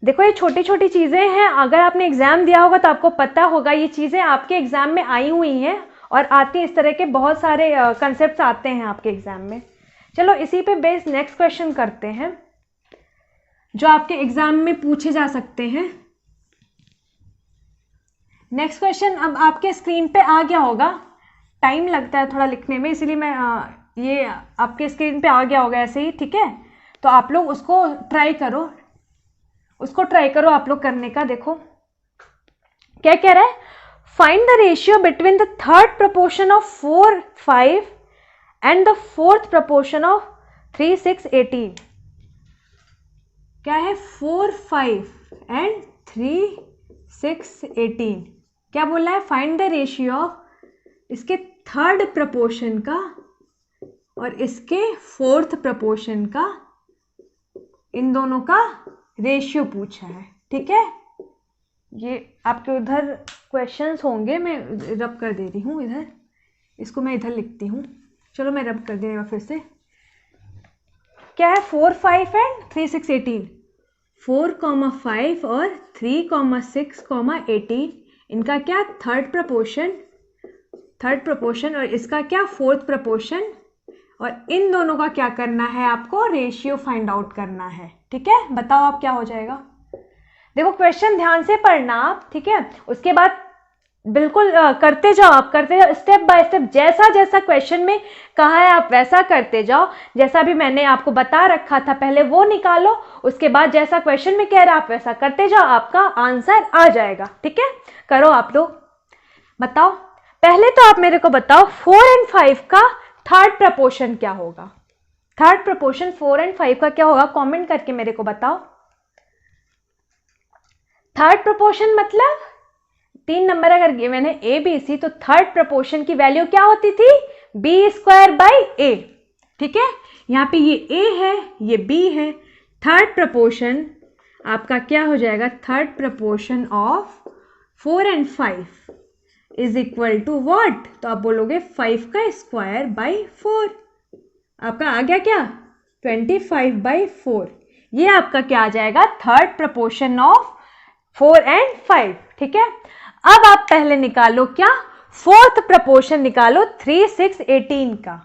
देखो ये छोटी छोटी चीजें हैं, अगर आपने एग्जाम दिया होगा तो आपको पता होगा, ये चीजें आपके एग्जाम में आई हुई हैं और आती, इस तरह के बहुत सारे कंसेप्ट आते हैं आपके एग्जाम में। चलो इसी पे बेस्ड नेक्स्ट क्वेश्चन करते हैं, जो आपके एग्जाम में पूछे जा सकते हैं। नेक्स्ट क्वेश्चन अब आपके स्क्रीन पे आ गया होगा, टाइम लगता है थोड़ा लिखने में, इसीलिए मैं ये आपके स्क्रीन पे आ गया होगा ऐसे ही, ठीक है। तो आप लोग उसको ट्राई करो, आप लोग करने का। देखो क्या कह रहा है, find the ratio between the third proportion of 4, 5 and the fourth proportion of 3, 6, 18। क्या है 4, 5 एंड 3, 6, 18, क्या बोला है, फाइंड द रेशियो ऑफ इसके थर्ड प्रपोर्शन का और इसके फोर्थ प्रपोर्शन का, इन दोनों का रेशियो पूछा है, ठीक है। ये आपके उधर क्वेश्चंस होंगे, मैं रब कर दे रही हूँ इधर, इसको मैं इधर लिखती हूँ। चलो मैं रब कर देगा फिर से। क्या है 4, 5 एंड 3, 6, 18। 4, 5 और 3, 6, 18 इनका क्या थर्ड प्रपोर्शन और इसका क्या फोर्थ प्रपोर्शन, और इन दोनों का क्या करना है आपको, रेशियो फाइंड आउट करना है। ठीक है, बताओ आप क्या हो जाएगा। देखो क्वेश्चन ध्यान से पढ़ना आप, ठीक है, उसके बाद बिल्कुल करते जाओ, आप करते जाओ स्टेप बाय स्टेप, जैसा जैसा क्वेश्चन में कहा है आप वैसा करते जाओ। जैसा भी मैंने आपको बता रखा था पहले वो निकालो, उसके बाद जैसा क्वेश्चन में कह रहा आप वैसा करते जाओ, आपका आंसर आ जाएगा। ठीक है, करो आप लोग। बताओ पहले तो आप मेरे को बताओ 4 एंड 5 का थर्ड प्रपोर्शन क्या होगा। थर्ड प्रपोर्शन 4 एंड 5 का क्या होगा, कमेंट करके मेरे को बताओ। थर्ड प्रपोर्शन मतलब 3 नंबर अगर गिवन है ए बी सी, तो थर्ड प्रपोर्शन की वैल्यू क्या होती थी, b²/a। ठीक है, यहां पे ये a है ये b है। थर्ड प्रपोर्शन आपका क्या हो जाएगा, third proportion of 4 and 5 is equal to what, तो आप बोलोगे 5 का स्क्वायर बाई 4। आपका आ गया क्या 25/4। ये आपका क्या आ जाएगा, थर्ड प्रपोर्शन ऑफ 4 एंड 5। ठीक है, अब आप पहले निकालो क्या, फोर्थ प्रपोर्शन निकालो 3, 6, 18 का।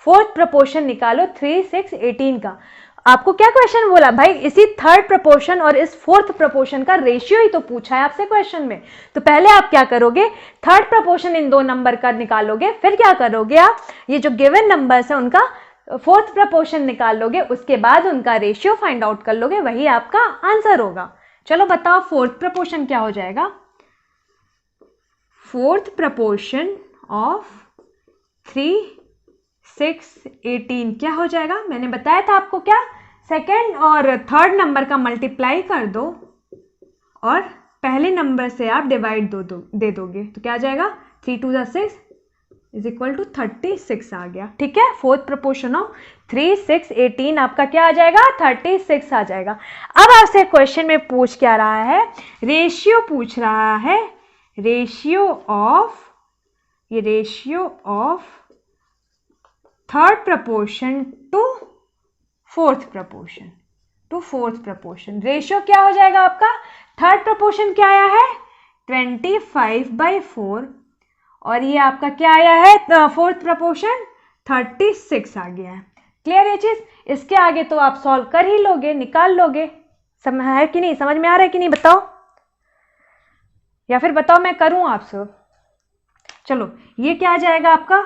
फोर्थ प्रपोर्शन निकालो 3, 6, 18 का। आपको क्या क्वेश्चन बोला भाई, इसी थर्ड प्रपोर्शन और इस फोर्थ प्रपोर्शन का रेशियो ही तो पूछा है आपसे क्वेश्चन में। तो पहले आप क्या करोगे, थर्ड प्रपोर्शन इन दो नंबर का निकालोगे, फिर क्या करोगे आप, ये जो गिवन नंबर्स है उनका फोर्थ प्रपोर्शन निकाल लोगे, उसके बाद उनका रेशियो फाइंड आउट कर लोगे, वही आपका आंसर होगा। चलो बताओ फोर्थ प्रपोर्शन क्या हो जाएगा। फोर्थ प्रपोर्शन ऑफ 3, 6, 18 क्या हो जाएगा, मैंने बताया था आपको, क्या सेकेंड और थर्ड नंबर का मल्टीप्लाई कर दो और पहले नंबर से आप डिवाइड दे दोगे, तो क्या आ जाएगा 3, 2 6 इज इक्वल टू 36 आ गया। ठीक है, फोर्थ प्रपोर्शन ऑफ 3, 6, 18 आपका क्या आ जाएगा, 36 आ जाएगा। अब आपसे क्वेश्चन में पूछ क्या रहा है, रेशियो पूछ रहा है, ratio of third proportion to fourth proportion. Ratio क्या हो जाएगा आपका, थर्ड प्रपोर्शन क्या आया है 25/4 और ये आपका क्या आया है फोर्थ प्रपोर्शन 36 आ गया है। क्लियर ये चीज, इसके आगे तो आप सॉल्व कर ही लोगे, निकाल लोगे। समझ है कि नहीं, समझ में आ रहा है कि नहीं बताओ, या फिर बताओ मैं करूं आपसे। चलो ये क्या आ जाएगा आपका,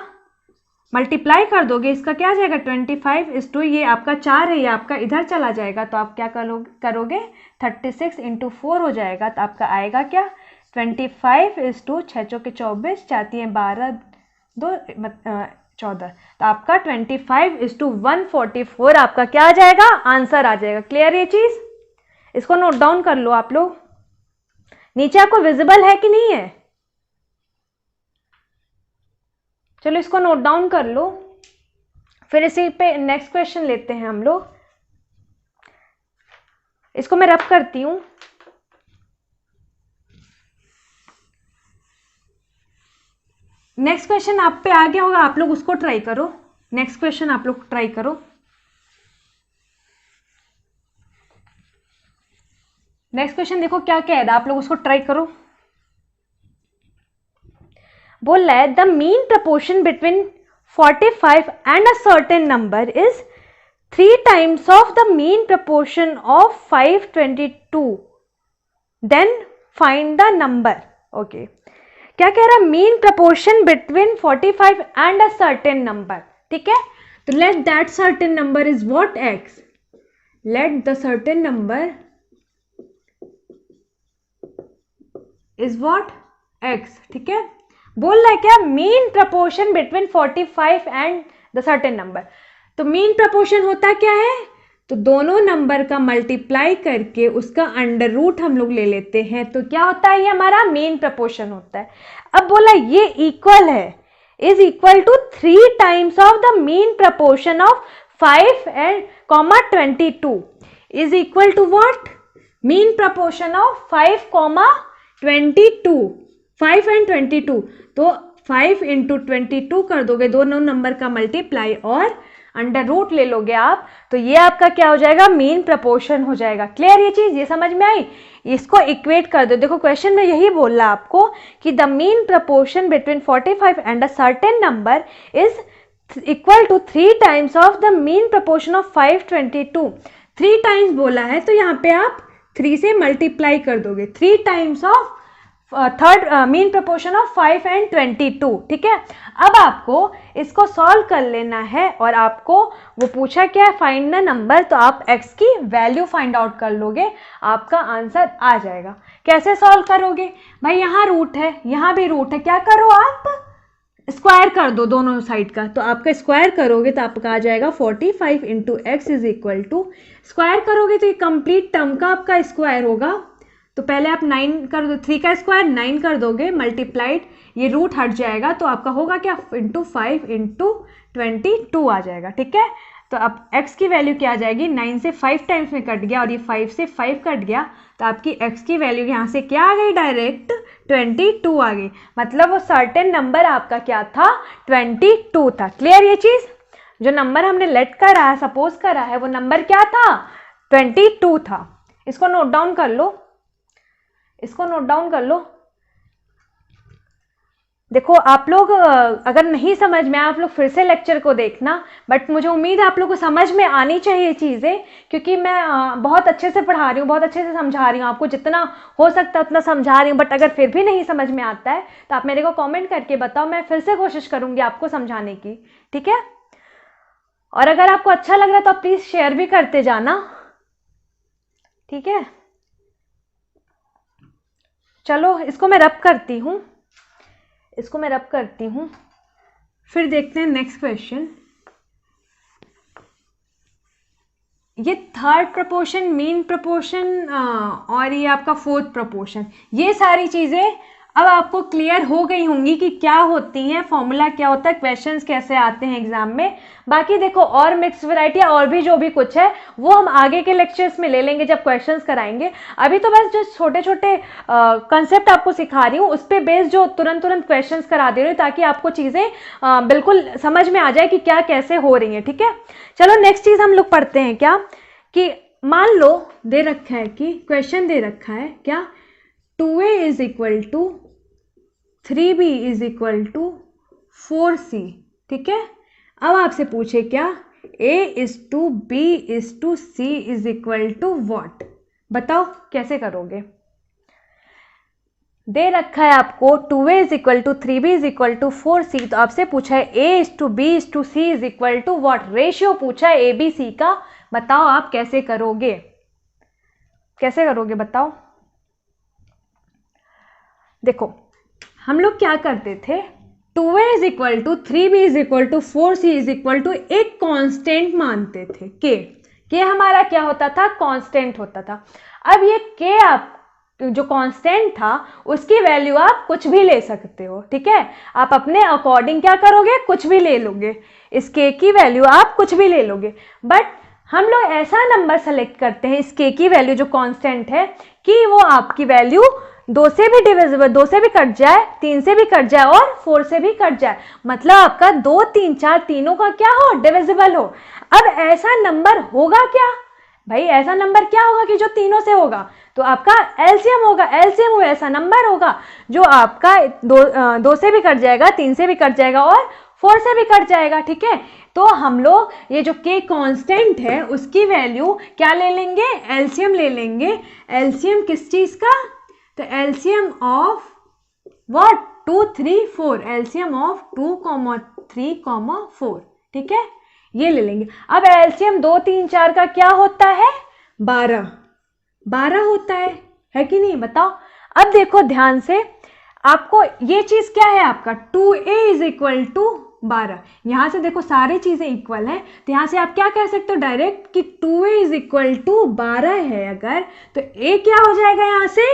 मल्टीप्लाई कर दोगे, इसका क्या आ जाएगा 25 ये आपका 4 है, ये आपका इधर चला जाएगा, तो आप क्या करोगे 36 × 4 हो जाएगा, तो आपका आएगा क्या 25 6 × 24 4 × 12 2 14, तो आपका 25 144 आपका क्या आ जाएगा, आंसर आ जाएगा। क्लियर ये चीज, इसको नोट डाउन कर लो आप लोग। नीचे आपको विजिबल है कि नहीं है, चलो इसको नोट डाउन कर लो, फिर इसी पे नेक्स्ट क्वेश्चन लेते हैं हम लोग। इसको मैं रब करती हूं। नेक्स्ट क्वेश्चन आप पे आ गया होगा, आप लोग उसको ट्राई करो। नेक्स्ट क्वेश्चन आप लोग ट्राई करो। नेक्स्ट क्वेश्चन देखो क्या कह रहा है, आप लोग उसको ट्राई करो। बोल रहा है the mean proportion between 45 and a certain number is 3 times of the mean proportion of 522, then find the number. Okay, क्या कह रहा है, mean proportion between 45 and a certain number. ठीक है, तो let that certain number is what, X. Let the certain number is what, X. ठीक है, बोल रहा है क्या, mean proportion between 45 and the certain number. तो मीन प्रपोर्शन होता क्या है, तो दोनों नंबर का मल्टीप्लाई करके उसका अंडर रूट हम लोग ले लेते हैं, तो क्या होता है, ये हमारा मीन प्रपोर्शन होता है। अब बोला ये इक्वल है, is equal to 3 times of the mean proportion of 5 and 22 is equal to what, mean proportion of 5, 22 5 and 22। तो 5 इंटू 22 कर दोगे, दोनों नंबर का मल्टीप्लाई, और अंडर रूट ले लोगे आप, तो ये आपका क्या हो जाएगा, मीन प्रपोर्शन हो जाएगा। क्लियर ये चीज़, ये समझ में आई? इसको इक्वेट कर दो। देखो क्वेश्चन में यही बोल रहा आपको कि the mean proportion between 45 and a certain number is equal to 3 times of the mean proportion of 522। 3 times बोला है, तो यहाँ पे आप 3 से मल्टीप्लाई कर दोगे, 3 times of third mean proportion of 5 and 22। ठीक है, अब आपको इसको सॉल्व कर लेना है, और आपको वो पूछा क्या है, फाइंड द नंबर, तो आप x की वैल्यू फाइंड आउट कर लोगे, आपका आंसर आ जाएगा। कैसे सॉल्व करोगे भाई, यहाँ रूट है, यहाँ भी रूट है, क्या करो आप स्क्वायर कर दो दोनों साइड का, तो आपका स्क्वायर करोगे तो आपका आ जाएगा 45 into X is equal to, square करोगे तो ये कंप्लीट टर्म का आपका स्क्वायर होगा, तो पहले आप 9 कर दो, 3 का स्क्वायर 9 कर दोगे, मल्टीप्लाइड, ये रूट हट जाएगा, तो आपका होगा क्या, इंटू 5 इंटू 22 आ जाएगा। ठीक है, तो अब x की वैल्यू क्या आ जाएगी, 9 से 5 टाइम्स में कट गया, और ये 5 से 5 कट गया, तो आपकी x की वैल्यू यहाँ से क्या आ गई, डायरेक्ट 22 आ गई। मतलब वो सर्टेन नंबर आपका क्या था, 22 था। क्लियर ये चीज़, जो नंबर हमने लेट करा है, सपोज करा है, वो नंबर क्या था, 22 था। इसको नोट डाउन कर लो, इसको नोट डाउन कर लो। देखो आप लोग अगर नहीं समझ में, आप लोग फिर से लेक्चर को देखना, बट मुझे उम्मीद है आप लोग को समझ में आनी चाहिए चीज़ें, क्योंकि मैं बहुत अच्छे से पढ़ा रही हूँ, बहुत अच्छे से समझा रही हूँ, आपको जितना हो सकता है उतना समझा रही हूँ। बट अगर फिर भी नहीं समझ में आता है तो आप मेरे को कमेंट करके बताओ, मैं फिर से कोशिश करूँगी आपको समझाने की। ठीक है, और अगर आपको अच्छा लग रहा है तो आप प्लीज़ शेयर भी करते जाना। ठीक है, चलो इसको मैं रब करती हूँ, इसको मैं रब करती हूँ, फिर देखते हैं नेक्स्ट क्वेश्चन। ये थर्ड प्रपोर्शन, मीन प्रपोर्शन, और ये आपका फोर्थ प्रपोर्शन, ये सारी चीज़ें अब आपको क्लियर हो गई होंगी कि क्या होती हैं, फॉर्मूला क्या होता है, क्वेश्चंस कैसे आते हैं एग्जाम में। बाकी देखो और मिक्स वैरायटी और भी जो भी कुछ है वो हम आगे के लेक्चर्स में ले लेंगे जब क्वेश्चंस कराएंगे। अभी तो बस जो छोटे छोटे कंसेप्ट आपको सिखा रही हूँ उस पर बेस जो तुरंत क्वेश्चंस करा दे रही हूँ, ताकि आपको चीज़ें बिल्कुल समझ में आ जाए कि क्या कैसे हो रही हैं। ठीक है, चलो नेक्स्ट चीज़ हम लोग पढ़ते हैं क्या, कि मान लो दे रखा है कि क्वेश्चन दे रखा है क्या, 2a is equal to 3b is equal to 4c। ठीक है, अब आपसे पूछे क्या, a is to b is to c is equal to what, बताओ कैसे करोगे। दे रखा है आपको 2a is equal to 3b is equal to 4c, तो आपसे पूछा है a is to b is to c is equal to what, ratio पूछा है ABC का, बताओ आप कैसे करोगे, कैसे करोगे बताओ। देखो हम लोग क्या करते थे, 2a is equal to 3b is equal to 4c is equal to एक कांस्टेंट मानते थे, के हमारा क्या होता था, कांस्टेंट होता था। अब ये के आप जो कांस्टेंट था उसकी वैल्यू आप कुछ भी ले सकते हो। ठीक है, आप अपने अकॉर्डिंग क्या करोगे, कुछ भी ले लोगे, इस के की वैल्यू आप कुछ भी ले लोगे। बट हम लोग ऐसा नंबर सेलेक्ट करते हैं इस के की वैल्यू जो कांस्टेंट है कि वो आपकी वैल्यू 2 से भी डिविजिबल, 2 से भी कट जाए, 3 से भी कट जाए और 4 से भी कट जाए, मतलब आपका 2, 3, 4 तीनों का क्या हो, डिविजिबल हो। अब ऐसा नंबर होगा क्या भाई, ऐसा नंबर क्या होगा कि जो तीनों से होगा, तो आपका एलसीएम होगा। एलसीएम वो ऐसा नंबर होगा जो आपका 2 से भी कट जाएगा, 3 से भी कट जाएगा और 4 से भी कट जाएगा। ठीक है, तो हम लोग ये जो के कांस्टेंट है उसकी वैल्यू क्या ले लेंगे, एलसीएम ले लेंगे। एलसीएम किस चीज का, तो LCM of what, 2, 3, 4, LCM of 2, 3, 4। ठीक है, ये ले लेंगे। अब एलसीएम 2, 3, 4 का क्या होता है, 12 होता है कि नहीं, बताओ। अब देखो ध्यान से, आपको ये चीज क्या है, आपका 2a इज इक्वल टू 12, यहां से देखो सारी चीजें इक्वल है, तो यहां से आप क्या कह सकते हो डायरेक्ट कि 2a इज इक्वल टू 12 है अगर, तो a क्या हो जाएगा, यहां से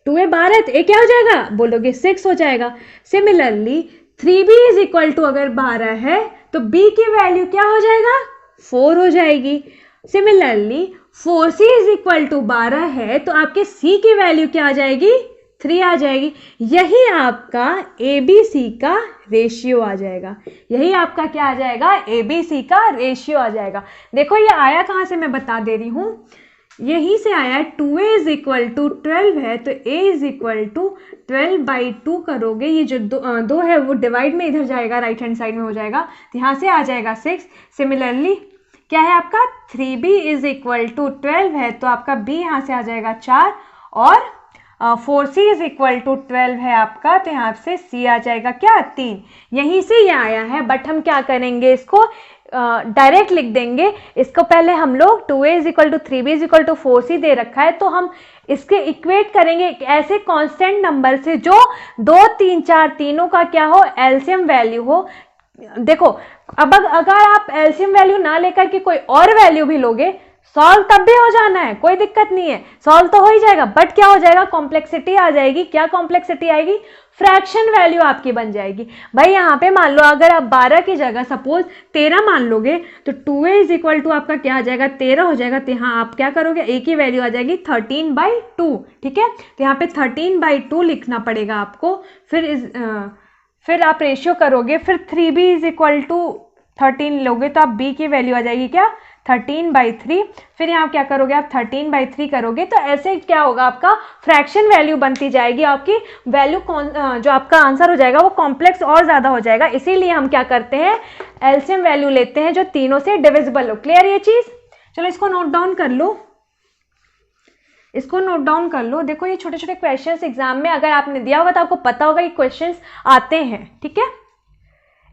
2a 12 है तो a क्या हो जाएगा, बोलोगे 6 हो जाएगा। Similarly 3b is equal to अगर 12 है तो b की वैल्यू क्या हो जाएगा, 4 हो जाएगी। Similarly 4c is equal to 12 है तो आपके c की वैल्यू क्या आ जाएगी, 3 आ जाएगी। यही आपका ABC का रेशियो आ जाएगा। यही आपका क्या आ जाएगा? ABC का रेशियो आ जाएगा। देखो ये आया कहाँ से, मैं बता दे रही हूँ, यहीं से आया। 2A इज इक्वल टू 12 है तो A इज इक्वल टू 12/2 करोगे, ये जो दो है वो डिवाइड में इधर जाएगा, राइट हैंड साइड में हो जाएगा, तो यहाँ से आ जाएगा 6। सिमिलरली क्या है आपका 3B इज इक्वल टू 12 है तो आपका B यहाँ से आ जाएगा 4, और 4C इज इक्वल टू 12 है आपका, तो यहाँ से C आ जाएगा क्या? 3। यहीं से ये आया है, बट हम क्या करेंगे, इसको डायरेक्ट लिख देंगे। इसको पहले हम लोग 2A is equal to 3B is equal to 4C दे रखा है, तो हम इसके इक्वेट करेंगे एक ऐसे कांस्टेंट नंबर से जो 2, 3, 4 तीनों का क्या हो? एलसीएम वैल्यू हो। देखो अब अगर आप एलसीएम वैल्यू ना लेकर के कोई और वैल्यू भी लोगे, सॉल्व तब भी हो जाना है, कोई दिक्कत नहीं है, सॉल्व तो हो ही जाएगा, बट क्या हो जाएगा? कॉम्प्लेक्सिटी आ जाएगी। क्या कॉम्प्लेक्सिटी आएगी? फ्रैक्शन वैल्यू आपकी बन जाएगी। भाई यहाँ पे मान लो अगर आप 12 की जगह सपोज 13 मान लोगे तो 2A इज इक्वल टू आपका क्या आ जाएगा? 13 हो जाएगा। तो यहाँ आप क्या करोगे? A की वैल्यू आ जाएगी 13/2, ठीक है। तो यहाँ पे 13/2 लिखना पड़ेगा आपको। फिर आप रेशियो करोगे, फिर 3B इज इक्वल टू 13 लोगे तो आप B की वैल्यू आ जाएगी क्या? 13/3। फिर यहाँ क्या करोगे आप? 13/3 करोगे, तो ऐसे क्या होगा? आपका फ्रैक्शन वैल्यू बनती जाएगी, आपकी वैल्यू जो आपका आंसर हो जाएगा वो कॉम्प्लेक्स और ज़्यादा हो जाएगा। इसीलिए हम क्या करते हैं? एलसीएम वैल्यू लेते हैं जो तीनों से डिविजिबल हो। क्लियर ये चीज़? चलो इसको नोट डाउन कर लो, इसको नोट डाउन कर लो। देखो ये छोटे छोटे क्वेश्चंस एग्जाम में अगर आपने दिया होगा तो आपको पता होगा ये क्वेश्चंस आते हैं, ठीक है।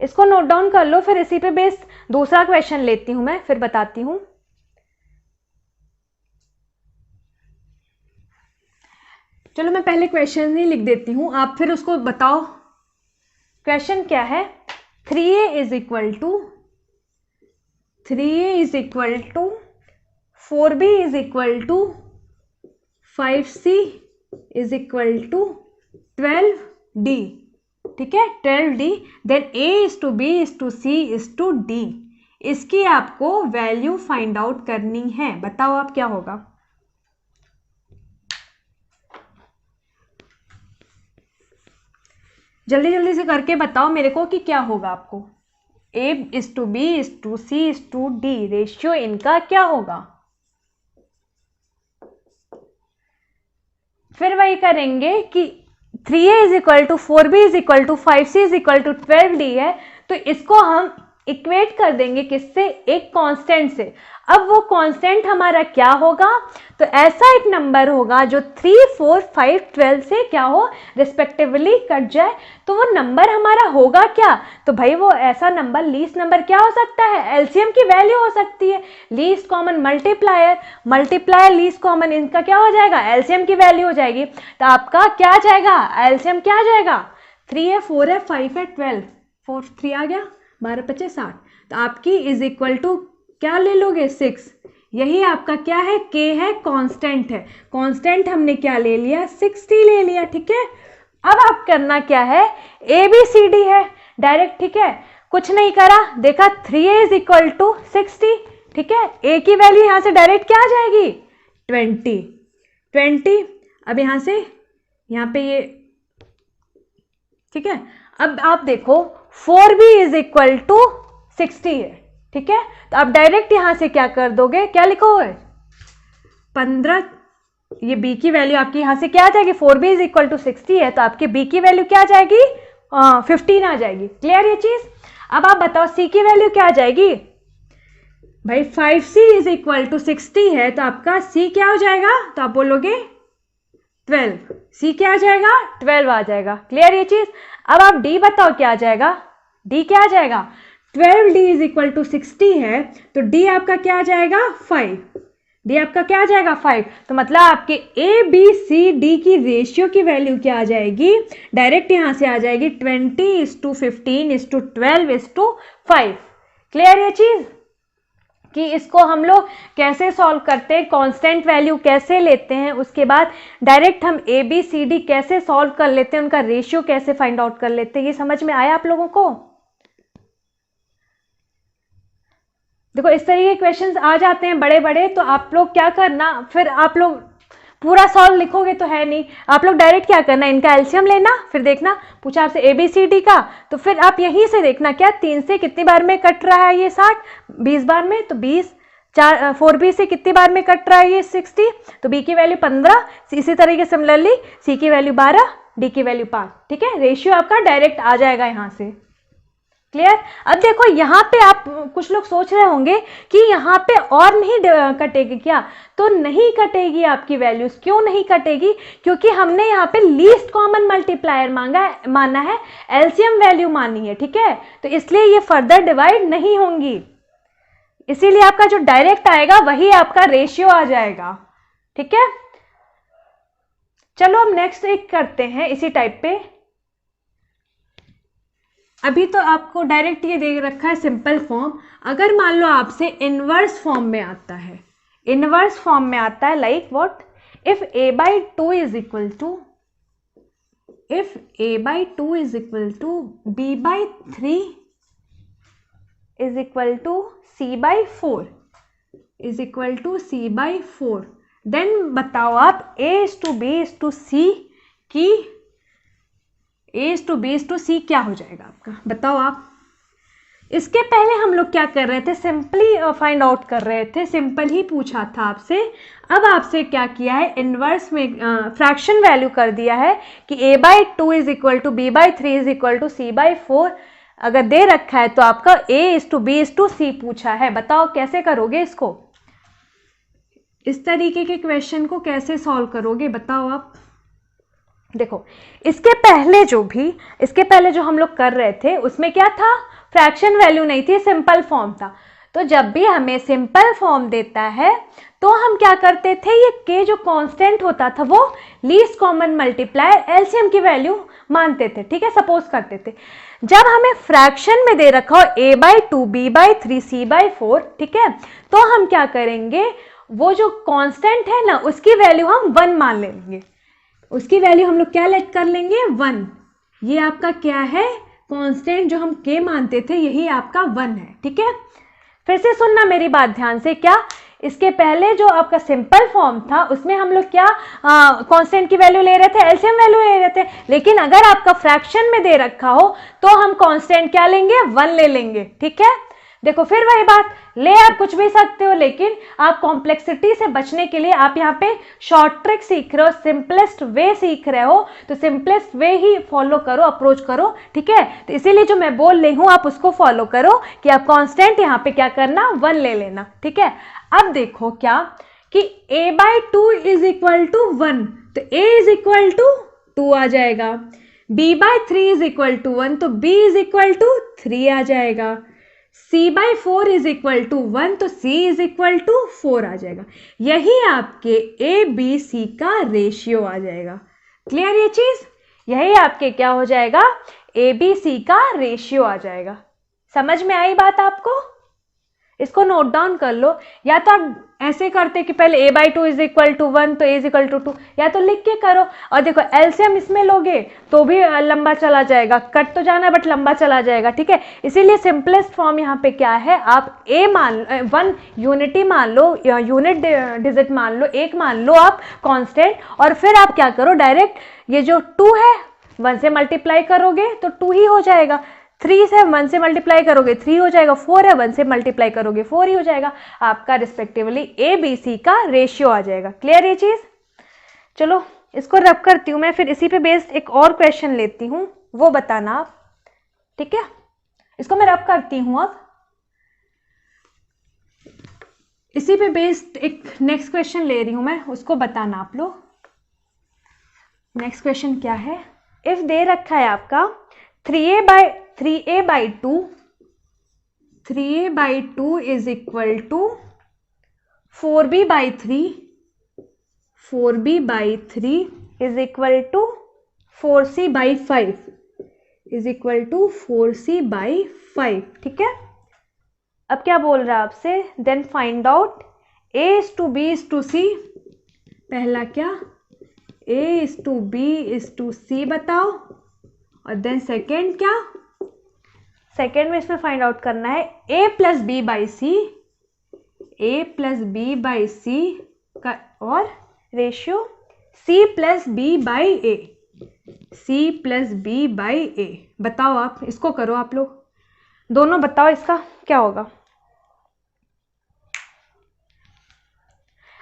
इसको नोट डाउन कर लो, फिर इसी पे बेस दूसरा क्वेश्चन लेती हूं मैं, फिर बताती हूं। चलो मैं पहले क्वेश्चन ही लिख देती हूं, आप फिर उसको बताओ। क्वेश्चन क्या है? 3A is equal to 4B is equal to 5C is equal to 12D, ठीक है, 12D। Then A is to B is to C is to D। इसकी आपको वैल्यू फाइंड आउट करनी है। बताओ आप क्या होगा? जल्दी जल्दी से करके बताओ मेरे को कि क्या होगा आपको। A is to B is to C is to D, ratio इनका क्या होगा? फिर वही करेंगे कि 3A is equal to 4B is equal to 5C is equal to 12D है, तो इसको हम इक्वेट कर देंगे किससे? एक कांस्टेंट से। अब वो कांस्टेंट हमारा क्या होगा? तो ऐसा एक नंबर होगा जो 3, 4, 5, 12 से क्या हो? रिस्पेक्टिवली कट जाए, तो वो नंबर हमारा होगा क्या? तो भाई वो ऐसा नंबर, लीस्ट नंबर क्या हो सकता है? एलसीएम की वैल्यू हो सकती है, least common multiplier least common, इनका क्या हो जाएगा? एलसीएम की वैल्यू हो जाएगी। तो आपका क्या आ जाएगा? एलसीएम क्या आ जाएगा? 3 है, 4 है, 5 है, 12, 4 3 आ गया, 12 25 60। तो आपकी इज इक्वल टू क्या ले लोगे? 6। यही आपका क्या है? K है, कांस्टेंट है। कांस्टेंट हमने क्या ले लिया? 60 ले लिया, ठीक है। अब आप करना क्या है? ABCD है डायरेक्ट, ठीक है, कुछ नहीं करा, देखा 3A इज इक्वल टू 60, ठीक है। A की वैल्यू यहां से डायरेक्ट क्या आ जाएगी? 20। अब यहां से यहां पे ये, ठीक है। अब आप देखो 4B इज इक्वल टू 60 है, ठीक है। तो आप डायरेक्ट यहां से क्या कर दोगे? क्या लिखोगे? 15। ये B की वैल्यू आपकी यहां से क्या आ जाएगी? 4B इज इक्वल टू 60 है, तो आपकी B की वैल्यू क्या आ जाएगी? 15 आ जाएगी। क्लियर ये चीज? अब आप बताओ C की वैल्यू क्या आ जाएगी? भाई 5C इज इक्वल टू 60 है, तो आपका C क्या हो जाएगा? तो आप बोलोगे 12। C क्या आ जाएगा? 12 आ जाएगा। क्लियर ये चीज? अब आप D बताओ क्या आ जाएगा? D क्या आ जाएगा? 12D इज इक्वल टू 60 है, तो D आपका क्या आ जाएगा? 5। D आपका क्या आ जाएगा? 5। तो मतलब आपके ABCD की रेशियो की वैल्यू क्या आ जाएगी? डायरेक्ट यहां से आ जाएगी 20:15:12:5। क्लियर ये चीज? कि इसको हम लोग कैसे सॉल्व करते हैं, कांस्टेंट वैल्यू कैसे लेते हैं, उसके बाद डायरेक्ट हम ABCD कैसे सॉल्व कर लेते हैं, उनका रेशियो कैसे फाइंड आउट कर लेते हैं। ये समझ में आया आप लोगों को? देखो इस तरीके के क्वेश्चंस आ जाते हैं बड़े बड़े, तो आप लोग क्या करना, फिर आप लोग पूरा सॉल्व लिखोगे तो है नहीं, आप लोग डायरेक्ट क्या करना, इनका एलसीएम लेना, फिर देखना पूछा आपसे ABCD का, तो फिर आप यहीं से देखना क्या 3 से कितनी बार में कट रहा है ये 60, 20 बार में, तो 20, 4B से कितनी बार में कट रहा है ये 60, तो B की वैल्यू 15, इसी तरीके सिमिलरली C की वैल्यू 12, D की वैल्यू 5, ठीक है। रेशियो आपका डायरेक्ट आ जाएगा यहाँ से, क्लियर। अब देखो यहाँ पे आप कुछ लोग सोच रहे होंगे कि यहाँ पे और नहीं कटेगी क्या, तो नहीं कटेगी आपकी वैल्यूज। क्यों नहीं कटेगी, क्योंकि हमने यहाँ पे लीस्ट कॉमन मल्टीप्लायर माना है, एलसीएम वैल्यू मानी है, ठीक है, तो इसलिए ये फर्दर डिवाइड नहीं होंगी, इसीलिए आपका जो डायरेक्ट आएगा वही आपका रेशियो आ जाएगा, ठीक है। चलो अब नेक्स्ट एक करते हैं इसी टाइप पे। अभी तो आपको डायरेक्ट ये दे रखा है सिंपल फॉर्म, अगर मान लो आपसे इनवर्स फॉर्म में आता है, इनवर्स फॉर्म में आता है like what, if a/2 is equal to, if a/2 is equal to b/3 is equal to c/4 is equal to c/4, then बताओ आप a/b/c की a/b/c क्या हो जाएगा आपका, बताओ आप। इसके पहले हम लोग क्या कर रहे थे, सिंपली फाइंड आउट कर रहे थे, सिंपल ही पूछा था आपसे। अब आपसे क्या किया है, इनवर्स में फ्रैक्शन वैल्यू कर दिया है कि a/2 is equal to b/3 is equal to c/4 अगर दे रखा है तो आपका a/b/c पूछा है। बताओ कैसे करोगे इसको, इस तरीके के क्वेश्चन को कैसे सॉल्व करोगे, बताओ आप। देखो इसके पहले जो हम लोग कर रहे थे उसमें क्या था, फ्रैक्शन वैल्यू नहीं थी, सिंपल फॉर्म था। तो जब भी हमें सिंपल फॉर्म देता है तो हम क्या करते थे, ये के जो कांस्टेंट होता था वो लीस्ट कॉमन मल्टीप्लायर एलसीएम की वैल्यू मानते थे, ठीक है, सपोज करते थे। जब हमें फ्रैक्शन में दे रखा हो a/2 b/3 c/4, ठीक है, तो हम क्या करेंगे, वो जो कांस्टेंट है ना उसकी वैल्यू हम 1 मान लेंगे, उसकी वैल्यू हम लोग क्या लेट कर लेंगे 1। ये आपका क्या है, कांस्टेंट जो हम k मानते थे यही आपका 1 है, ठीक है। फिर से सुनना मेरी बात ध्यान से, क्या इसके पहले जो आपका सिंपल फॉर्म था उसमें हम लोग क्या कांस्टेंट की वैल्यू ले रहे थे, एलसीएम वैल्यू ले रहे थे, लेकिन अगर आपका फ्रैक्शन में दे रखा हो तो हम कांस्टेंट क्या लेंगे, 1 ले लेंगे, ठीक है। देखो फिर वही बात, ले आप कुछ भी सकते हो, लेकिन आप कॉम्प्लेक्सिटी से बचने के लिए आप यहाँ पे शॉर्ट ट्रिक सीख रहे हो, सिंपलेस्ट वे सीख रहे हो, तो सिंपलेस्ट वे ही फॉलो करो, अप्रोच करो, ठीक है। तो इसीलिए जो मैं बोल रही हूँ आप उसको फॉलो करो कि आप कांस्टेंट यहाँ पे क्या करना, 1 ले लेना, ठीक है। अब देखो क्या कि a/2 इज इक्वल टू 1, तो a इज इक्वल टू 2 आ जाएगा, b/3 इज इक्वल टू 1, तो b इज इक्वल टू 3 आ जाएगा, c/4 इज इक्वल टू 1, तो c इज इक्वल टू 4 आ जाएगा। यही आपके ABC का रेशियो आ जाएगा। क्लियर ये चीज, यही आपके क्या हो जाएगा, ABC का रेशियो आ जाएगा। समझ में आई बात आपको, इसको नोट डाउन कर लो, या तो आप ऐसे करते कि पहले a/2 इज इक्वल टू 1 तो a इज इक्वल टू 2, या तो लिख के करो। और देखो एलसीएम इसमें लोगे तो भी लंबा चला जाएगा, कट तो जाना बट लंबा चला जाएगा, ठीक है। इसीलिए सिंपलेस्ट फॉर्म यहाँ पे क्या है, आप a मान 1 यूनिटी मान लो, यूनिट डिजिट मान लो, 1 मान लो आप कांस्टेंट, और फिर आप क्या करो, डायरेक्ट ये जो 2 है 1 से मल्टीप्लाई करोगे तो 2 ही हो जाएगा, 3 से 1 से मल्टीप्लाई करोगे 3 हो जाएगा, 4 है 1 से मल्टीप्लाई करोगे 4 ही हो जाएगा, आपका रिस्पेक्टिवली ABC का रेशियो आ जाएगा। क्लियर ये चीज, चलो इसको रब करती हूँ मैं, फिर इसी पे बेस्ड एक और क्वेश्चन लेती हूँ, वो बताना आप, ठीक है। इसको मैं रब करती हूँ, अब इसी पे बेस्ड एक नेक्स्ट क्वेश्चन ले रही हूँ मैं, उसको बताना आप लोग। नेक्स्ट क्वेश्चन क्या है, इफ दे रखा है आपका 3a/2 is equal to 4b/3 is equal to 4c/5 is equal to 4c/5, ठीक है। अब क्या बोल रहा है आपसे, देन फाइंड आउट a/b/c, पहला क्या a/b/c बताओ, और देन सेकेंड क्या, सेकेंड में इसमें फाइंड आउट करना है a+b/c का, और ratio C plus B by A, C plus B by A. बताओ आप, इसको करो आप लोग दोनों, बताओ इसका क्या होगा।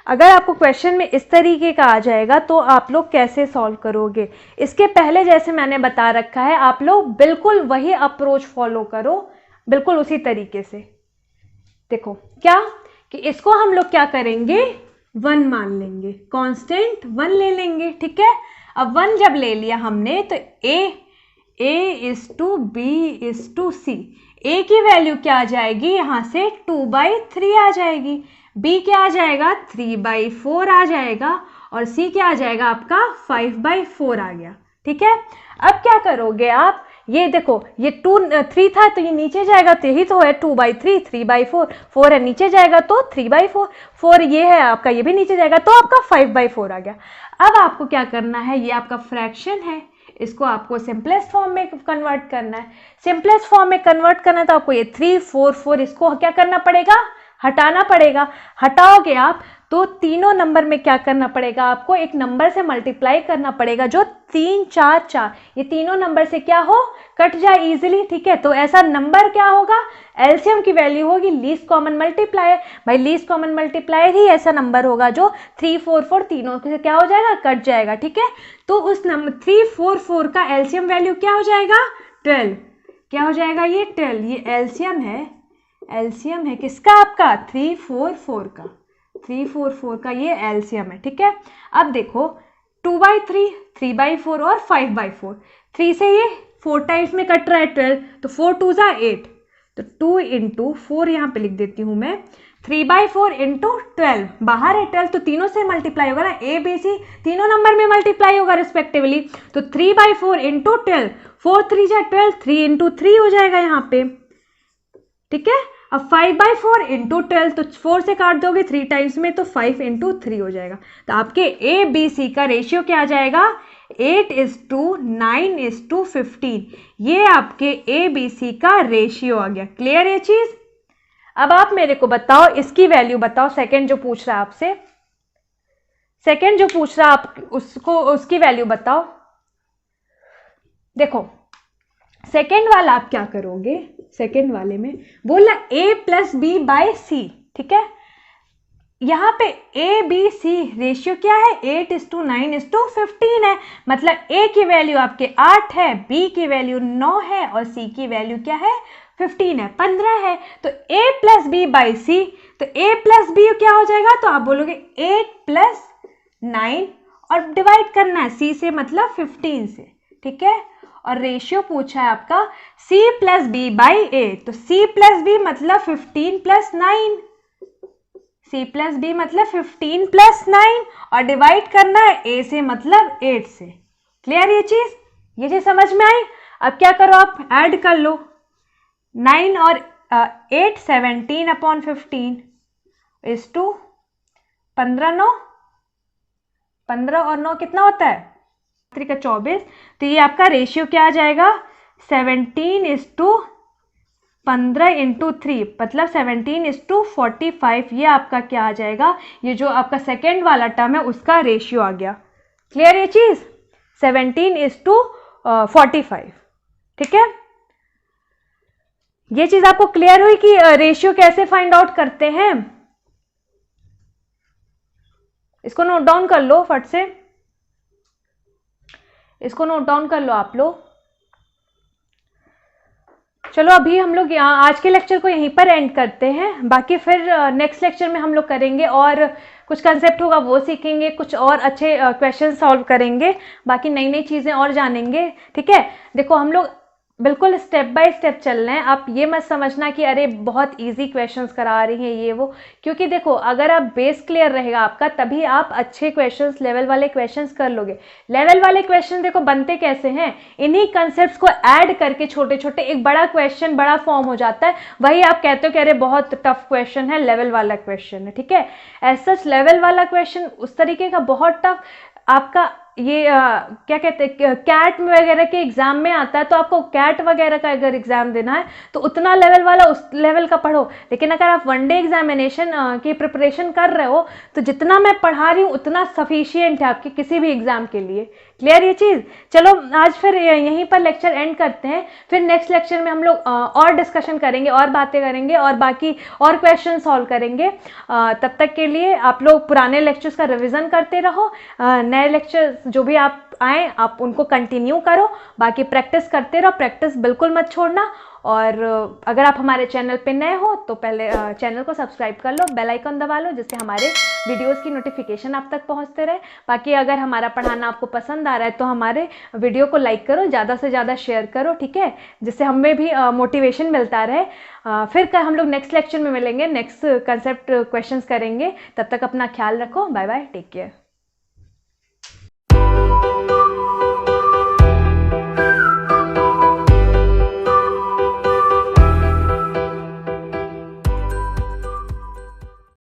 अगर आपको क्वेश्चन में इस तरीके का आ जाएगा तो आप लोग कैसे सॉल्व करोगे। इसके पहले जैसे मैंने बता रखा है, आप लोग बिल्कुल वही अप्रोच फॉलो करो, बिल्कुल उसी तरीके से। देखो क्या कि इसको हम लोग क्या करेंगे, 1 मान लेंगे, कांस्टेंट 1 ले लेंगे, ठीक है। अब 1 जब ले लिया हमने तो A:B:C, A की वैल्यू क्या आ जाएगी, यहां से 2/3 आ जाएगी, B क्या आ जाएगा 3/4 आ जाएगा, और C क्या आ जाएगा आपका 5/4 आ गया, ठीक है। अब क्या करोगे आप, ये देखो ये 3 था तो ये नीचे जाएगा, तो यही तो है 2/3, 3/4, 4 है नीचे जाएगा तो 3/4, 4 ये है आपका, ये भी नीचे जाएगा तो आपका 5/4 आ गया। अब आपको क्या करना है, ये आपका फ्रैक्शन है, इसको आपको सिंपलेस्ट फॉर्म में कन्वर्ट करना है। सिंपलेस्ट फॉर्म में कन्वर्ट करना है तो आपको ये 3, 4, 4 इसको क्या करना पड़ेगा, हटाना पड़ेगा। हटाओगे आप तो तीनों नंबर में क्या करना पड़ेगा, आपको एक नंबर से मल्टीप्लाई करना पड़ेगा, जो 3, 4, 4 ये तीनों नंबर से क्या हो, कट जाए इजीली, ठीक है। तो ऐसा नंबर क्या होगा, एलसीएम की वैल्यू होगी लीस्ट कॉमन मल्टीप्लायर, भाई लीस्ट कॉमन मल्टीप्लायर ही ऐसा नंबर होगा जो 3, 4, 4 तीनों से क्या हो जाएगा, कट जाएगा, ठीक है। तो उस नंबर 3, 4, 4 का एलसीएम वैल्यू क्या हो जाएगा, 12, क्या हो जाएगा ये 12, ये एलसीएम है, एलसीएम है किसका, आपका 3, 4, 4 का, 3, 4, 4 का ये एलसीएम है, ठीक है। अब देखो 2/3, 3/4 और 5/4, 3 से ये 4 टाइम्स में कट रहा है 12, तो 4 2 जा 8, तो 2 × 4 यहाँ पे लिख देती हूँ मैं, 3/4 × 12, बाहर है 12 तो तीनों से मल्टीप्लाई होगा ना, ए बी सी तीनों नंबर में मल्टीप्लाई होगा रिस्पेक्टिवली, तो 3/4 × 12, 4 3 जा 12, 3 × 3 हो जाएगा यहाँ पे, ठीक है। अब 5/4 × 12, तो 4 से काट दोगे 3 टाइम्स में, तो 5 × 3 हो जाएगा। तो आपके ए बी सी का रेशियो क्या आ जाएगा, 8:9:15, ये आपके ए बी सी का रेशियो आ गया। क्लियर है चीज। अब आप मेरे को बताओ इसकी वैल्यू बताओ, सेकंड जो पूछ रहा है आपसे, सेकंड जो पूछ रहा है आप उसको, उसकी वैल्यू बताओ। देखो सेकेंड वाला आप क्या करोगे, सेकेंड वाले में बोला A + B/C, ठीक है। यहाँ पे A B C रेशियो क्या है, 8:9:15 है, मतलब A की वैल्यू आपके 8 है, B की वैल्यू 9 है और C की वैल्यू क्या है 15 है, 15 है। तो A + B/C, तो A + B क्या हो जाएगा, तो आप बोलोगे 8 + 9 और डिवाइड करना है C से, मतलब 15 से, ठीक है। और रेशियो पूछा है आपका C + B/A, तो C + B मतलब 15 + 9, C + B मतलब 15 + 9 और डिवाइड करना है A से, मतलब 8 से। क्लियर ये चीज समझ में आई। अब क्या करो, आप ऐड कर लो, 9 और 8 17/15 इज टू 15 और 9 कितना होता है, 3 का 24, तो ये आपका रेशियो क्या आ जाएगा 17:15 × 3, मतलब 17:45, ये आपका क्या आ जाएगा, ये जो आपका सेकेंड वाला टर्म है उसका रेशियो आ गया। क्लियर ये चीज, 17:45, ठीक है। ये चीज आपको क्लियर हुई कि रेशियो कैसे फाइंड आउट करते हैं। इसको नोट डाउन कर लो फट से, इसको नोट डाउन कर लो आप लोग। चलो अभी हम लोग यहाँ आज के लेक्चर को यहीं पर एंड करते हैं, बाकी फिर नेक्स्ट लेक्चर में हम लोग करेंगे और कुछ कंसेप्ट होगा वो सीखेंगे, कुछ और अच्छे क्वेश्चन सॉल्व करेंगे, बाकी नई नई चीज़ें और जानेंगे, ठीक है। देखो हम लोग बिल्कुल स्टेप बाय स्टेप चल रहे हैं, आप ये मत समझना कि अरे बहुत इजी क्वेश्चंस करा रही हैं ये वो, क्योंकि देखो अगर आप बेस क्लियर रहेगा आपका तभी आप अच्छे क्वेश्चंस, लेवल वाले क्वेश्चंस कर लोगे। लेवल वाले क्वेश्चन देखो बनते कैसे हैं, इन्हीं कंसेप्ट्स को ऐड करके छोटे छोटे एक बड़ा क्वेश्चन, बड़ा फॉर्म हो जाता है, वही आप कहते हो कि अरे बहुत टफ क्वेश्चन है, लेवल वाला क्वेश्चन है, ठीक है। एज सच लेवल वाला क्वेश्चन उस तरीके का बहुत टफ आपका ये क्या कहते हैं, कैट वगैरह के एग्जाम में आता है, तो आपको कैट वगैरह का अगर एग्जाम देना है तो उतना लेवल वाला उस लेवल का पढ़ो। लेकिन अगर आप वनडे एग्जामिनेशन की प्रिपरेशन कर रहे हो तो जितना मैं पढ़ा रही हूँ उतना सफिशियंट है आपके किसी भी एग्जाम के लिए। क्लियर ये चीज़? चलो आज फिर यहीं पर लेक्चर एंड करते हैं, फिर नेक्स्ट लेक्चर में हम लोग और डिस्कशन करेंगे और बातें करेंगे और बाकी और क्वेश्चन सॉल्व करेंगे। तब तक के लिए आप लोग पुराने लेक्चर्स का रिवीजन करते रहो, नए लेक्चर जो भी आप आए आप उनको कंटिन्यू करो, बाकी प्रैक्टिस करते रहो, प्रैक्टिस बिल्कुल मत छोड़ना। और अगर आप हमारे चैनल पे नए हो तो पहले चैनल को सब्सक्राइब कर लो, बेल आइकन दबा लो, जिससे हमारे वीडियोस की नोटिफिकेशन आप तक पहुंचते रहे। बाकी अगर हमारा पढ़ाना आपको पसंद आ रहा है तो हमारे वीडियो को लाइक करो, ज़्यादा से ज़्यादा शेयर करो, ठीक है, जिससे हमें भी मोटिवेशन मिलता रहे। फिर हम लोग नेक्स्ट लेक्चर में मिलेंगे, नेक्स्ट कंसेप्ट क्वेश्चंस करेंगे। तब तक अपना ख्याल रखो, बाय बाय, टेक केयर।